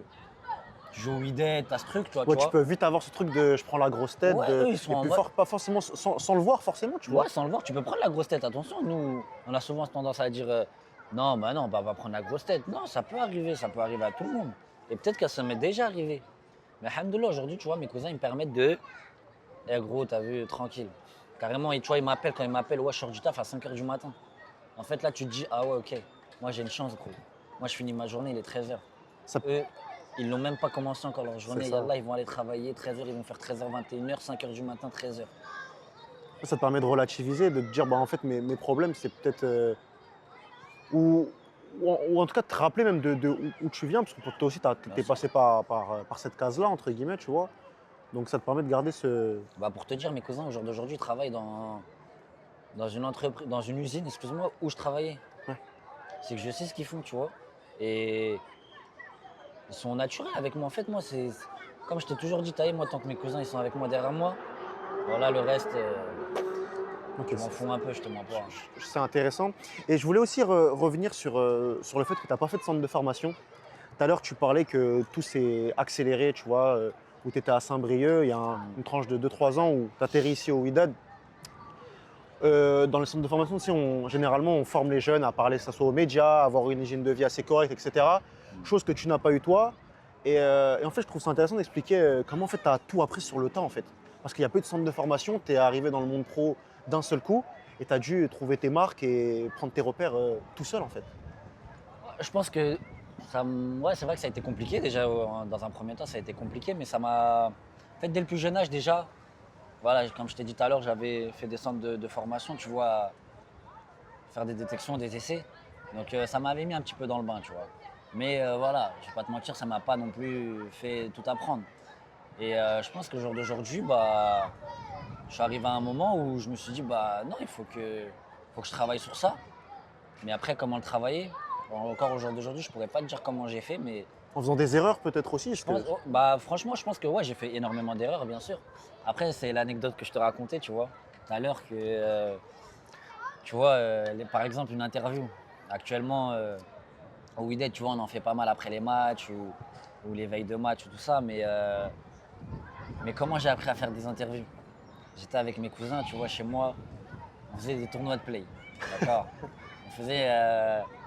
C: tu joues au Wydad, t'as ce truc tu
A: Ouais, tu
C: vois.
A: peux vite avoir ce truc de je prends la grosse tête,
C: Ouais, eux, ils sont
A: et
C: en
A: plus
C: mode-
A: fort, pas forcément sans le voir forcément, tu vois.
C: Ouais, sans le voir, tu peux prendre la grosse tête. Attention, nous, on a souvent tendance à dire non, bah non, bah, on va prendre la grosse tête. Non, ça peut arriver à tout le monde. Et peut-être que ça m'est déjà arrivé. Mais alhamdoulilah, aujourd'hui, tu vois, mes cousins, ils me permettent de. Eh gros, t'as vu, tranquille. Carrément, tu vois, ils m'appellent quand ils m'appellent, ouais, je sors du taf à 5h du matin. En fait, là, tu te dis, ah ouais, ok, moi j'ai une chance, gros. Moi, je finis ma journée, il est 13h.
A: Ça-
C: Eux, ils n'ont même pas commencé encore leur journée.
A: C'est ça.
C: Là, ils vont aller travailler 13h, ils vont faire 13h, 21h, 5h du matin, 13h.
A: Ça te permet de relativiser, de te dire, bah, en fait, mes problèmes, c'est peut-être. Ou en tout cas, de te rappeler même de où tu viens, parce que pour toi aussi, t'es
C: sûr.
A: passé par cette case-là, entre guillemets, tu vois. Donc ça te permet de garder ce.
C: Bah pour te dire, mes cousins, au jour d'aujourd'hui, ils travaillent dans une entreprise, dans une usine, excuse-moi, où je travaillais.
A: Ouais.
C: C'est que je sais ce qu'ils font, tu vois. Et ils sont naturels avec moi. En fait, moi, comme je t'ai toujours dit, taille, moi, tant que mes cousins, ils sont avec moi derrière moi, voilà, le reste,
A: Ok,
C: je m'en fous un peu, je te mens pas.
A: c'est intéressant. Et je voulais aussi revenir sur le fait que tu n'as pas fait de centre de formation. Tout à l'heure, tu parlais que tout s'est accéléré, tu vois, où tu étais à Saint-Brieuc, il y a une tranche de 2-3 ans où tu atterris ici au Wydad. Dans les centres de formation, aussi, généralement, on forme les jeunes à parler, que ce soit aux médias, à avoir une hygiène de vie assez correcte, etc. Chose que tu n'as pas eu toi. Et en fait, je trouve ça intéressant d'expliquer comment en fait, tu as tout appris sur le tas, en fait. Parce qu'il n'y a pas eu de centre de formation, tu es arrivé dans le monde pro d'un seul coup et tu as dû trouver tes marques et prendre tes repères tout seul, en fait.
C: Je pense que ouais, c'est vrai que ça a été compliqué déjà. Dans un premier temps, ça a été compliqué, mais ça m'a. En fait, dès le plus jeune âge, déjà, voilà, comme je t'ai dit tout à l'heure, j'avais fait des centres de formation, tu vois, faire des détections, des essais. Donc ça m'avait mis un petit peu dans le bain, tu vois. Mais voilà, je vais pas te mentir, ça m'a pas non plus fait tout apprendre. Et je pense que le jour d'aujourd'hui, bah, je suis arrivé à un moment où je me suis dit, bah non, il faut que je travaille sur ça. Mais après, comment le travailler? Bon, encore au jour d'aujourd'hui, je pourrais pas te dire comment j'ai fait, mais
A: En faisant des erreurs, peut-être aussi.
C: je pense, bah, franchement, je pense que ouais, j'ai fait énormément d'erreurs, bien sûr. Après, c'est l'anecdote que je te racontais, tu vois, tout à l'heure, que, tu vois, par exemple, une interview. Actuellement, au Wydad, tu vois, on en fait pas mal après les matchs ou les veilles de match ou tout ça, mais comment j'ai appris à faire des interviews? J'étais avec mes cousins, tu vois, chez moi, on faisait des tournois de play, d'accord? On faisait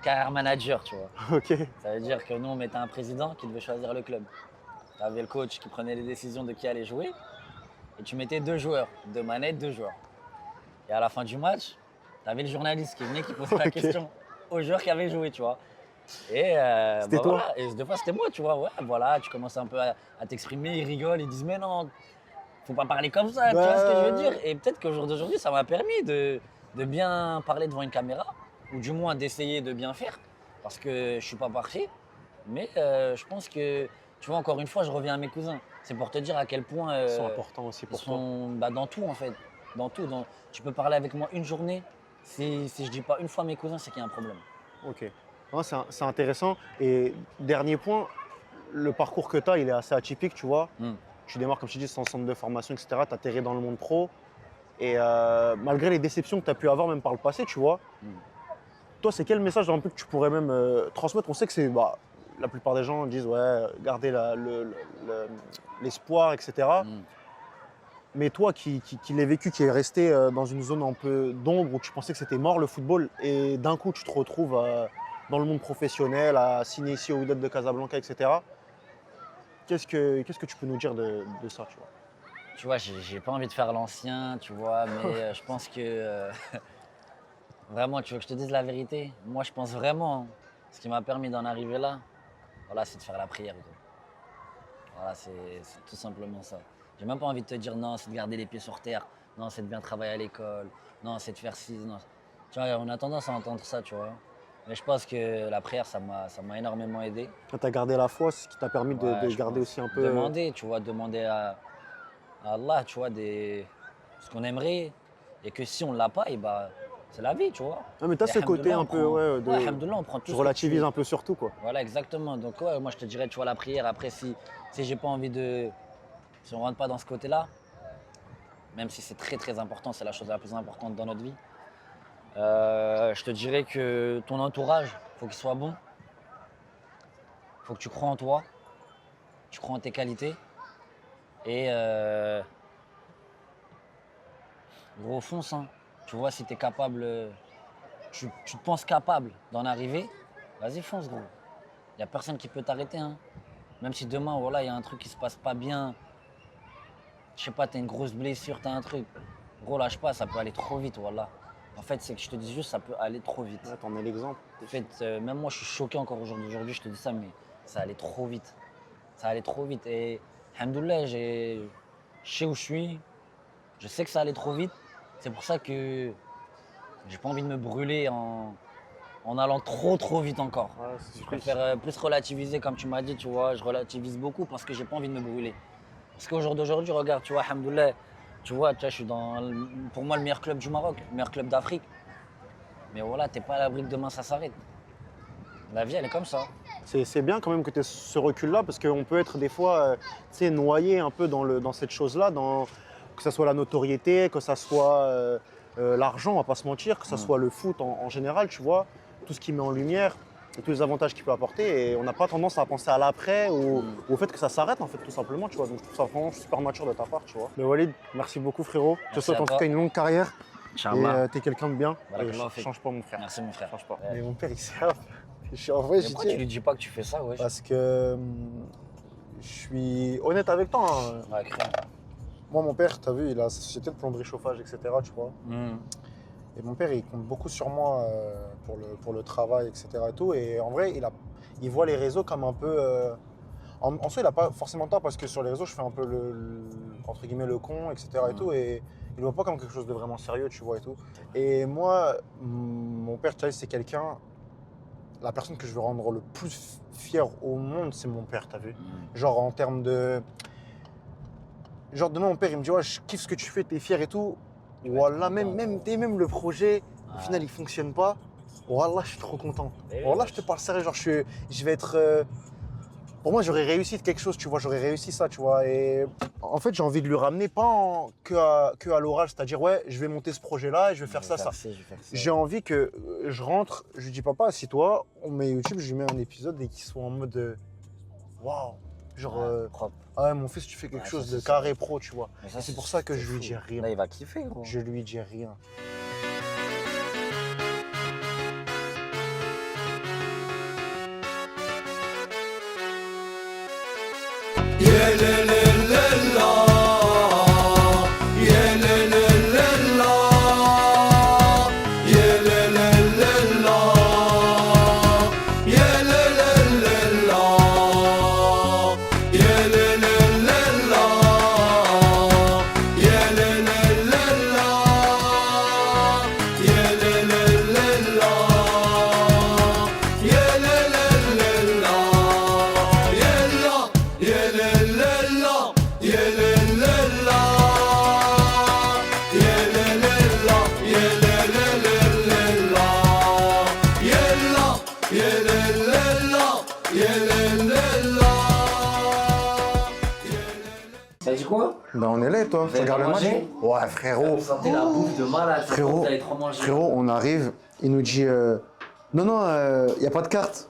C: carrière manager, tu vois.
A: Ok.
C: Ça veut dire que nous, on mettait un président qui devait choisir le club. Tu avais le coach qui prenait les décisions de qui allait jouer. Et tu mettais 2 joueurs, 2 manettes, 2 joueurs. Et à la fin du match, tu avais le journaliste qui venait, qui posait la
A: Ok.
C: question aux joueurs qui avaient joué, tu vois. Et
A: C'était toi?
C: voilà. Et des fois, c'était moi, tu vois. Ouais, voilà, tu commences un peu à t'exprimer, ils rigolent, ils disent mais non, faut pas parler comme ça, tu vois ce que je veux dire. Et peut-être qu'au jour d'aujourd'hui, ça m'a permis de bien parler devant une caméra, ou du moins d'essayer de bien faire, parce que je suis pas parfait. Mais je pense que, tu vois, encore une fois, je reviens à mes cousins. C'est pour te dire à quel point
A: Ils sont importants aussi
C: ils
A: pour toi.
C: sont bah, dans tout en fait. Dans tout. Tu peux parler avec moi une journée. Si je dis pas une fois mes cousins, c'est qu'il y a un problème.
A: Ok. Non, c'est intéressant. Et dernier point, le parcours que tu as, il est assez atypique, tu vois.
C: Mm.
A: Tu démarres, comme je te dis, sans centre de formation, etc. Tu atterris dans le monde pro. Et malgré les déceptions que tu as pu avoir, même par le passé, tu vois, toi, c'est quel message un peu que tu pourrais même transmettre? On sait que c'est. Bah, la plupart des gens disent, ouais, garder l'espoir, etc.
C: Mm.
A: Mais toi qui l'as vécu, qui est resté dans une zone un peu d'ombre où tu pensais que c'était mort le football, et d'un coup tu te retrouves dans le monde professionnel, à signer ici au Wydad de Casablanca, etc. Qu'est-ce que tu peux nous dire de ça, tu vois?
C: Tu vois, j'ai pas envie de faire l'ancien, tu vois, mais je pense que vraiment, tu veux que je te dise la vérité? Moi, je pense vraiment, ce qui m'a permis d'en arriver là, voilà, c'est de faire la prière, gros. Voilà, c'est tout simplement ça. J'ai même pas envie de te dire non, c'est de garder les pieds sur terre, non, c'est de bien travailler à l'école, non, c'est de faire ci, non. Tu vois, on a tendance à entendre ça, tu vois. Mais je pense que la prière, ça m'a énormément aidé.
A: Tu as gardé la foi, c'est ce qui t'a permis
C: Ouais,
A: de
C: je
A: garder
C: pense.
A: aussi un peu.
C: Demander, tu vois, demander à Allah, tu vois, ce qu'on aimerait. Et que si on l'a pas, et bah, C'est la vie, tu vois.
A: Non, mais t'as
C: Et
A: ce côté
C: alhamdoulilah,
A: un
C: on
A: peu,
C: prend-
A: ouais, de.
C: alhamdoulilah, on prend tout
A: Tu
C: ce
A: relativises
C: que
A: un peu sur tout, quoi.
C: Voilà, exactement. Donc, ouais, moi, je te dirais, tu vois, la prière, après, si j'ai pas envie de. Si on rentre pas dans ce côté-là, même si c'est très, très important, c'est la chose la plus importante dans notre vie, je te dirais que ton entourage, faut qu'il soit bon. Faut que tu crois en toi, tu crois en tes qualités. Et gros, fonce, hein. Tu vois, si tu es capable, tu te penses capable d'en arriver, vas-y, fonce, gros. Il n'y a personne qui peut t'arrêter, hein. Même si demain, voilà, il y a un truc qui se passe pas bien, je sais pas, tu as une grosse blessure, tu as un truc, gros, lâche pas, ça peut aller trop vite, voilà. En fait, c'est que je te dis juste, ça peut aller trop vite.
A: Ouais, t'en es l'exemple.
C: En fait, même moi, je suis choqué encore aujourd'hui. Aujourd'hui, je te dis ça, mais ça allait trop vite. Ça allait trop vite. Et, alhamdoulilah, je sais où je suis. Je sais que ça allait trop vite. C'est pour ça que j'ai pas envie de me brûler en allant trop vite encore.
A: Ouais, c'est
C: Je préfère plus relativiser, comme tu m'as dit, tu vois. Je relativise beaucoup parce que j'ai pas envie de me brûler. Parce qu'au jour d'aujourd'hui, regarde, tu vois, alhamdoulilah, tu vois, je suis dans, pour moi, le meilleur club du Maroc, le meilleur club d'Afrique. Mais voilà, t'es pas à l'abri que demain ça s'arrête. La vie, elle est comme ça.
A: C'est bien quand même que tu aies ce recul-là, parce qu'on peut être des fois tu sais, noyé un peu dans cette chose-là, que ce soit la notoriété, que ce soit l'argent, on va pas se mentir, que ce soit le foot en général, tu vois, tout ce qui met en lumière et tous les avantages qu'il peut apporter. Et on n'a pas tendance à penser à l'après ou au fait que ça s'arrête, en fait, tout simplement, tu vois. Donc je trouve ça vraiment super mature de ta part, tu vois. Mais Walid, merci beaucoup, frérot. Je te
C: Merci
A: souhaite
C: à
A: en tout
C: toi.
A: cas une longue carrière.
C: Inch'Allah.
A: Et t'es quelqu'un de bien.
C: Barakallah
A: Et
C: fik.
A: change pas, mon frère.
C: Merci, mon frère.
A: Change pas.
C: Ouais.
A: Mais mon père, il s'énerve. En vrai,
C: Mais
A: j'y
C: pourquoi
A: tiens.
C: tu lui dis pas que tu fais ça, ouais?
A: Parce que je suis honnête avec toi. Hein.
C: Ouais, crème.
A: Moi, mon père, t'as vu, il a sa société de plomberie chauffage, etc. Tu vois. Et mon père, il compte beaucoup sur moi pour le travail, etc. Et, tout. Et en vrai, il voit les réseaux comme un peu. En soi, il n'a pas forcément tort parce que sur les réseaux, je fais un peu entre guillemets le con, etc. Et tout. Et il ne voit pas comme quelque chose de vraiment sérieux, tu vois et tout. Et moi, mon père, tu vois, c'est quelqu'un. La personne que je veux rendre le plus fier au monde, c'est mon père, t'as vu. Genre en termes de. Genre demain, mon père, il me dit, ouais, je kiffe ce que tu fais, t'es fier et tout. Voilà, même le projet, au final, il fonctionne pas. Wallah, je suis trop content. Wallah, je te parle sérieux, genre je vais être. Pour moi, j'aurais réussi quelque chose, tu vois, j'aurais réussi ça, tu vois. Et en fait, j'ai envie de lui ramener pas que à l'oral, c'est-à-dire, ouais, je vais monter ce projet-là et je vais faire ça. J'ai envie que je rentre, je lui dis, papa, assis-toi, on met YouTube, je lui mets un épisode et qu'il soit en mode waouh. Genre,
C: propre.
A: ah ouais, mon fils, tu fais quelque chose
C: ça,
A: de
C: c'est
A: carré pro, tu vois.
C: Mais ça,
A: C'est pour ça que je lui
C: fou.
A: dis rien.
C: Là, il va kiffer, gros.
A: Je lui dis rien.
C: Ça dit quoi?
A: Ben on est là, toi.
C: Vous avez
A: Regarde
C: pas
A: le match.
C: mangé
A: Ouais, frérot.
C: Vous sentez la bouffe de malade.
A: Frérot,
C: Vous avez trop mangé.
A: frérot, on arrive, il nous dit non, il n'y a pas de carte.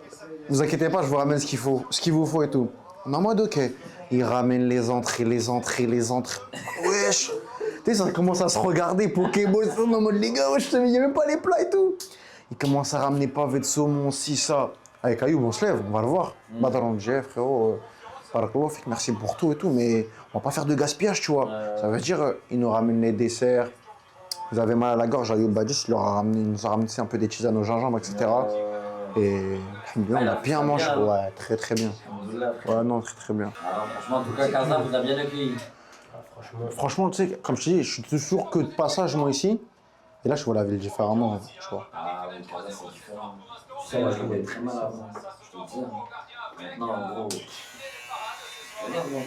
A: Vous inquiétez pas, je vous ramène ce qu'il vous faut et tout. On est en mode ok. Il ramène les entrées. Wesh. Tu sais, ça commence à se regarder, Pokémon, on est en mode les gars, wesh, il n'y a même pas les plats et tout. Il commence à ramener pavé de saumon, si ça. Avec Ayoub, on se lève, on va le voir. Badran Jeff, frérot. Merci pour tout et tout, mais on va pas faire de gaspillage, tu vois. Ça veut dire, il nous ramène les desserts. Vous avez mal à la gorge, Ayoub Badis, il nous a ramené un peu des tisanes au gingembre, etc. Et on a bien mangé. Ouais, très bien. Ouais, non, très bien.
C: Alors, franchement, en tout cas, Kaza vous a bien accueilli.
A: Franchement, tu sais, comme je te dis, je suis toujours que de passage, moi, ici. Et là, je vois la ville différemment, tu vois.
C: Ah oui, Kaza, c'est différent. Tu sais, moi, je jouais très mal avant. Je te le dis. Maintenant, en gros. Regarde, moi.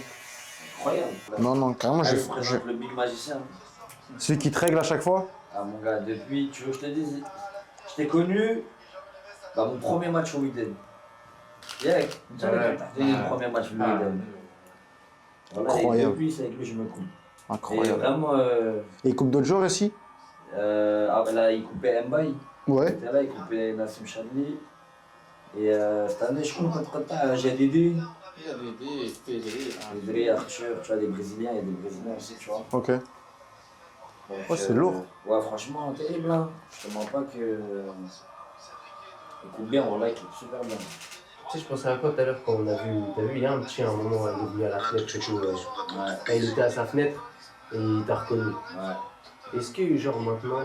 C: Incroyable.
A: Non, carrément,
C: Je présente le big magicien.
A: celui qui te règle à chaque fois.
C: Ah mon gars, depuis, tu veux que je te dise, je t'ai connu, bah, mon premier match au Widen. Direct, le premier match au Widen. Voilà, et
A: Incroyable.
C: depuis, c'est avec lui que je me coupe. Et
A: Incroyable.
C: vraiment,
A: Et il coupe d'autres joueurs aussi?
C: là, il coupait Mbaye.
A: Ouais.
C: Là, il coupait Nassim Chadli. Et cette année, je compte contre GDD. Pedri, Arthur, tu vois, des Brésiliens, il y a des Brésiliens aussi, tu vois.
A: Ok.
C: Donc,
A: Ouais, c'est lourd.
C: Ouais, franchement, terrible, hein. Je te mens pas que. Il coupe bien, voilà, il coupe super bien.
I: Tu sais, je pensais à quoi tout à l'heure quand on a vu. T'as vu, il y a un petit à un moment, il est venu à la fenêtre et tout. Quand il était à sa fenêtre et il t'a reconnu.
C: Ouais.
I: Est-ce que, genre, maintenant,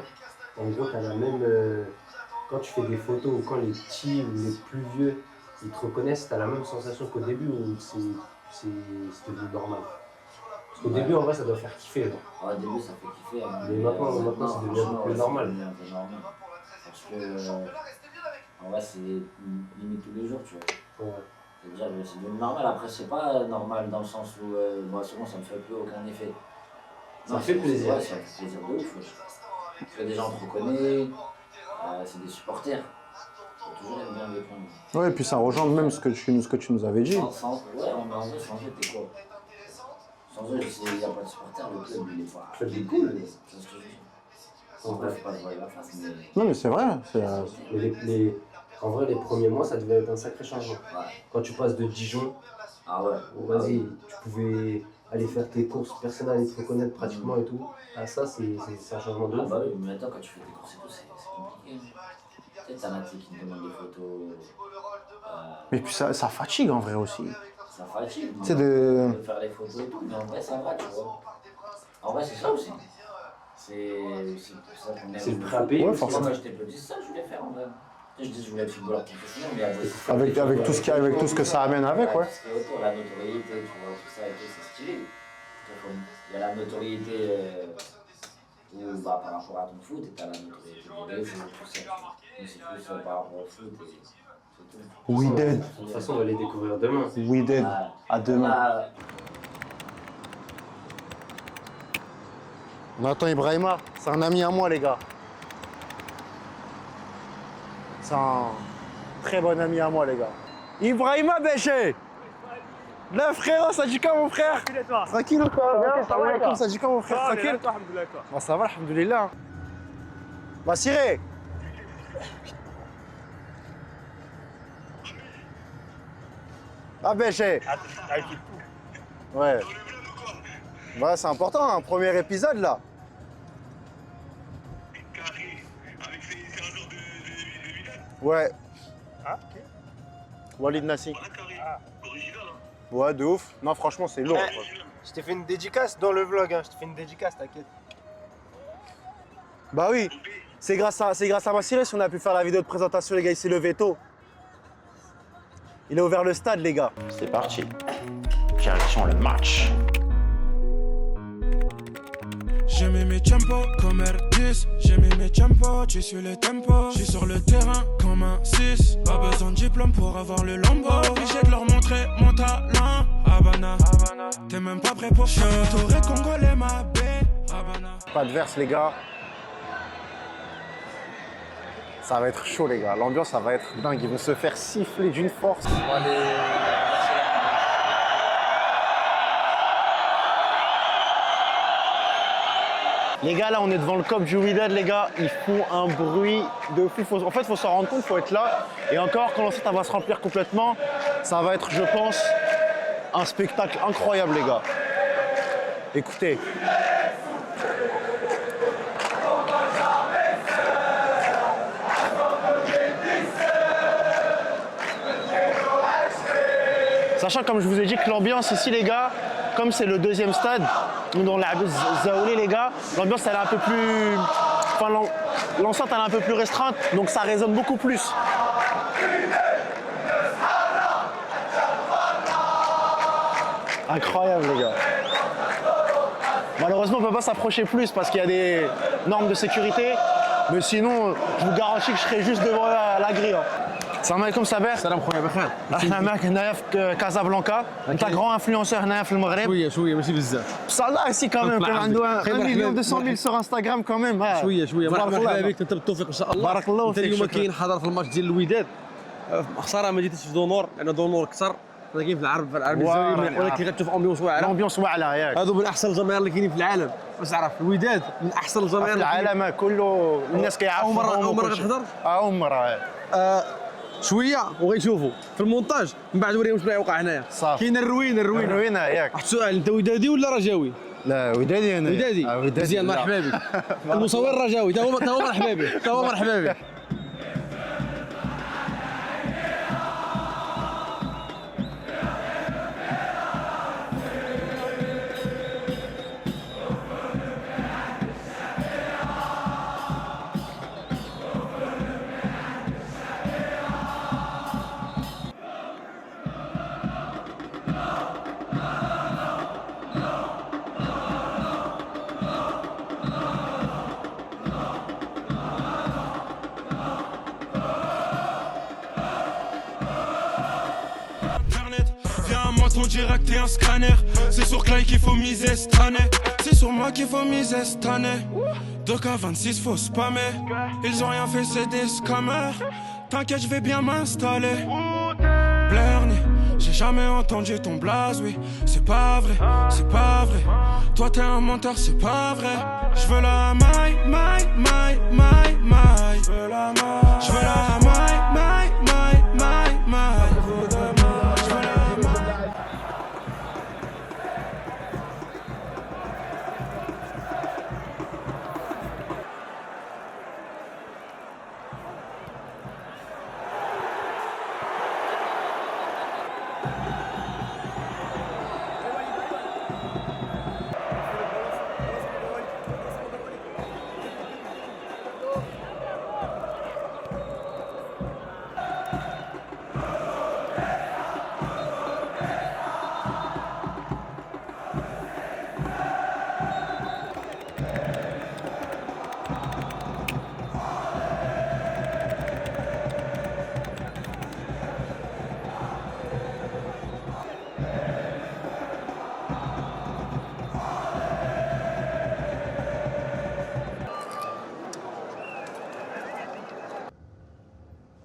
I: en gros, t'as la même. Quand tu fais des photos ou quand les petits ou les plus vieux ils te reconnaissent, t'as la même sensation qu'au début ou c'est devenu normal? Parce qu'au début, en vrai, ça doit faire kiffer. Genre.
C: Au début, ça fait kiffer. Hein,
I: Mais maintenant, c'est devenu un peu plus normal.
C: C'est normal. Parce que. En vrai, c'est limite tous les jours, tu vois.
I: Ouais.
C: C'est-à-dire, c'est devenu normal. Après, c'est pas normal dans le sens où, moi, souvent, ça me fait plus aucun effet.
I: Ça fait plaisir.
C: Ouais, ça fait plaisir de ouf. Parce que des gens te reconnaissent, c'est des supporters. Faut toujours être bien avec eux.
A: Ouais, et puis ça rejoint même ce que tu nous avais dit.
C: Ouais, en vrai, sans eux, t'es quoi? Sans eux, il n'y a pas de supporters, le club, il est pas.
I: Le club, il est cool.
C: C'est ce que je dis. En vrai, faut pas se voir la face, mais.
A: Non, mais c'est vrai.
I: Mais en vrai, les premiers mois, ça devait être un sacré changement.
C: Ouais.
I: Quand tu passes de Dijon,
C: Ah ouais.
I: vas-y, tu pouvais aller faire tes courses, personne n'allait te reconnaître pratiquement et tout. Ah, ça, c'est un changement de
C: Ah
I: ouf.
C: bah oui, mais maintenant, quand tu fais tes courses et tout, c'est compliqué. Tu sais, t'en as qui te demandent des photos.
A: Mais puis ça fatigue en vrai aussi.
C: Ça fatigue.
A: C'est de.
C: faire les photos et tout, mais en vrai, ça va, tu vois. En vrai, c'est ça aussi. C'est pour ça qu'on aime.
I: C'est le prêt à payer.
A: Ouais,
C: Parce que
A: forcément.
C: moi, quand j'étais petit, c'est ça que je voulais faire en vrai. Tu sais, je dis que je voulais être footballeur professionnel, mais après,
A: Avec tout ce que ça amène avec, ouais.
C: tout ce qui est autour, la notoriété, tu vois, tout ça et tout, c'est stylé. Il y a la notoriété par rapport à ton foot, et t'as la notoriété des réseaux, tout ça. Mais c'est plus par rapport au foot, et c'est tout.
A: We dead.
I: De toute façon, on va les découvrir demain.
A: We dead. À demain.
C: Là,
A: On attend Ibrahima. C'est un ami à moi, les gars. C'est un très bon ami à moi, les gars. Ibrahima Béché. Là, frère, ça dit quoi, mon frère? Tranquille ou quoi? Salam alaikum, ça dit quoi, mon frère? Tranquille? Bah, ça va, alhamdoulilah. Bah, Siré. Ah, Béché. Ouais. Bah, c'est important, un premier épisode, là. Ouais.
H: Ah, ok.
A: Walid Nassi. Ouais, de ouf. Non, franchement, c'est lourd. quoi.
J: Je t'ai fait une dédicace dans le vlog, hein. Je t'ai fait une dédicace, t'inquiète.
A: Bah oui. C'est grâce à Massiré si on a pu faire la vidéo de présentation, les gars. Il s'est levé tôt. Il a ouvert le stade, les gars.
K: C'est parti. Direction le match.
B: J'ai mis mes tempos comme R10, j'ai mis mes tempos, tu suis le tempo. J'suis sur le terrain comme un 6. Pas besoin de diplôme pour avoir le lambeau. Obligé de leur montrer mon talent. Havana, t'es même pas prêt pour ça. J'suis entouré de Congolais, ma baie. Havana.
A: Pas de verse, les gars. Ça va être chaud, les gars. L'ambiance, ça va être dingue. Ils vont se faire siffler d'une force. Les gars, là, on est devant le COP du Wydad, les gars. Ils font un bruit de fou. En fait, il faut s'en rendre compte, il faut être là. Et encore, quand l'enceinte va se remplir complètement, ça va être, je pense, un spectacle incroyable, les gars. Écoutez. Sachant, comme je vous ai dit, que l'ambiance ici, les gars, comme c'est le deuxième stade, dans la Zaoulé, les gars, l'ambiance elle est un peu plus. Enfin, l'enceinte elle est un peu plus restreinte, donc ça résonne beaucoup plus. Incroyable, les gars. Malheureusement, on ne peut pas s'approcher plus parce qu'il y a des normes de sécurité. Mais sinon, je vous garantis que je serai juste devant la grille. Hein. السلام عليكم صابر.
L: السلام خويا بخير.
A: احنا معك هنايا في كازابلانكا. انت غران انفلونسور هنايا في المغرب.
L: شويه ماشي بزاف.
A: بصح الله سي كاميم كان عنده 1 مليون 200 سور انستغرام كاميم.
L: شويه مرحبا بك انت بالتوفيق ان شاء الله.
A: بارك الله
L: انت
A: فيك.
L: اليوم كاين حضر في الماتش ديال الوداد. خساره ما جيتش في دونور لان دونور كثر. كاين في العرب الجزائري ولكن غتشوف امبيونس واعره.
A: الامبيونس واعره ياك.
L: هادو من احسن الجماهير اللي كاينين في العالم. باش تعرف الوداد من احسن الجماهير
A: في العالم كله الناس كيعرفوا.
L: اول مره غتحضر؟
A: اول مره.
L: شويه وغيشوفوا في المونتاج من بعد وريهم شنو يوقع هنايا. كاين الروينه
A: ياك.
L: واحد السؤال، انت ودادي ولا رجاوي؟
A: لا ودادي انا.
L: ودادي مزيان مرحبا بك. المصور رجاوي تا هو مرحبا بك تا هو مرحبا بك.
E: Direct et un scanner. C'est sur Clay qu'il faut miser cette année. C'est sur moi qu'il faut miser cette année. 2K26 faut spammer. Ils ont rien fait, c'est des scammers. T'inquiète, je vais bien m'installer. Blerny, j'ai jamais entendu ton blaze, oui. C'est pas vrai, c'est pas vrai. Toi t'es un menteur, c'est pas vrai. Je veux la maille. Je veux la maille. Je veux la maille.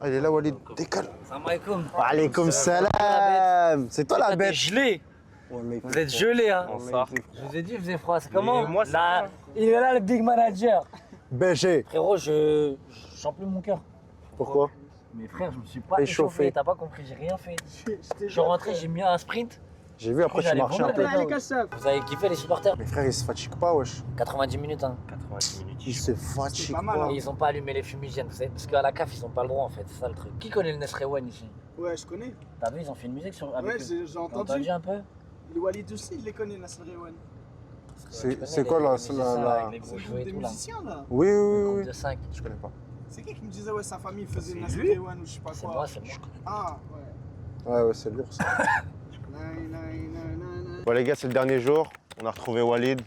A: Il est là Walid, décale.
C: Salam alaikum.
A: Wa alaykoum salam. C'est toi la bête.
C: Gelé. Vous êtes gelé, hein. Je vous ai dit, il faisait froid. C'est comment
J: moi,
C: là, il est là, le big manager.
A: BG.
C: Frérot, je sens plus mon cœur.
A: Pourquoi?
C: Mais frère, je me suis pas
A: Échauffé.
C: échauffé. T'as pas compris, j'ai rien fait. Je suis rentré, j'ai mis un sprint.
A: J'ai vu après tu marchais un peu.
C: Vous avez kiffé les supporters?
A: Mais frère, ils se fatiguent pas, wesh.
C: 90 minutes, hein.
J: 90 minutes.
A: Ils se fatiguent
C: Et
A: pas.
C: ils ont pas allumé les fumigènes, vous savez, parce qu'à la CAF, ils ont pas le droit en fait, c'est ça le truc. Qui connaît le Nesrewan ici?
G: Ouais, je connais.
C: T'as vu, ils ont fait une musique sur. Avec
G: Ouais,
C: eux.
G: j'ai
C: T'as
G: entendu.
C: un peu?
G: Le Walid aussi, il les connaît, Nasser Rewan.
A: C'est quoi la.
C: C'est
G: C'est
C: jouets
G: des
C: et tout là.
G: musiciens là.
A: Oui,
C: Le
A: oui,
C: groupe
A: oui.
C: de 5.
A: Je connais pas.
G: C'est qui me disait, ouais, sa famille faisait
J: C'est
G: Nasser
J: lui
G: Rewan ou je sais pas
C: C'est
G: quoi.
C: moi, c'est moi.
G: Ah, ouais.
A: Ouais, c'est lourd ça.
G: Nai, nai, nai, nai, nai.
A: Bon, les gars, c'est le dernier jour. On a retrouvé Walid.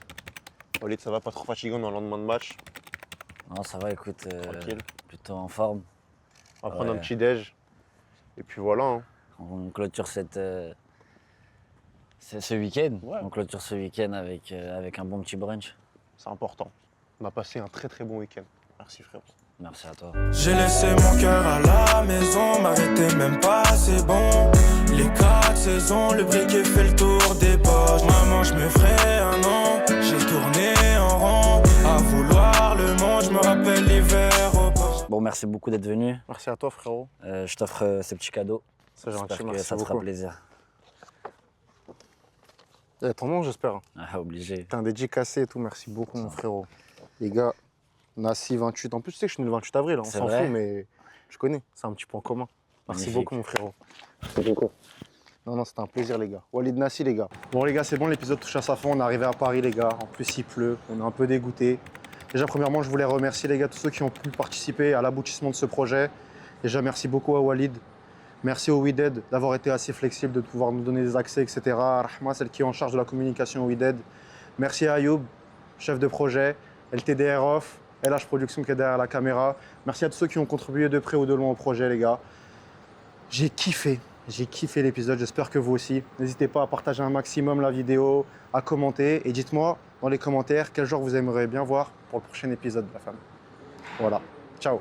A: Walid, ça va pas trop fatiguant dans le lendemain de match.
C: Non, ça va, écoute,
A: Tranquille.
C: plutôt en forme.
A: On va prendre un
C: Ouais.
A: petit déj. Et puis voilà. Hein.
C: On clôture ce week-end.
A: Ouais.
C: On clôture ce week-end avec un bon petit brunch.
A: C'est important. On a passé un très très bon week-end. Merci frère.
C: Merci à toi.
E: J'ai laissé mon cœur à la maison, m'arrêter même pas, c'est bon. Les 4 saisons, le briquet fait le tour des poches. Maman, je me ferai un an, j'ai tourné en rond. À vouloir le monde, je me rappelle l'hiver au port.
C: Bon, merci beaucoup d'être venu.
A: Merci à toi frérot.
C: Je t'offre ce petit cadeau.
A: C'est gentil,
C: J'espère que
A: merci
C: ça te fera
A: beaucoup.
C: plaisir.
A: Eh, ton nom j'espère.
C: Ah, obligé.
A: T'es un dédicacé et tout, merci beaucoup mon frérot. Les gars, Nassi 28. En plus tu sais que je suis né le 28 avril, hein. On
C: C'est
A: s'en
C: vrai
A: fout mais je connais, c'est un petit point commun. Merci
C: Magnifique.
A: beaucoup mon frérot. Merci beaucoup. Non, c'était un plaisir les gars. Walid Nassi les gars. Bon les gars, c'est bon, l'épisode touche à sa fin, on est arrivé à Paris les gars. En plus il pleut, on est un peu dégoûtés. Déjà premièrement, je voulais remercier les gars, tous ceux qui ont pu participer à l'aboutissement de ce projet. Déjà merci beaucoup à Walid. Merci au WeDead d'avoir été assez flexible, de pouvoir nous donner des accès, etc. Rahma, celle qui est en charge de la communication au WeDead. Merci à Ayoub, chef de projet, LTDR Off, LH Production qui est derrière la caméra. Merci à tous ceux qui ont contribué de près ou de loin au projet, les gars. J'ai kiffé l'épisode, j'espère que vous aussi. N'hésitez pas à partager un maximum la vidéo, à commenter et dites-moi dans les commentaires quel genre vous aimeriez bien voir pour le prochain épisode de la famille. Voilà, ciao.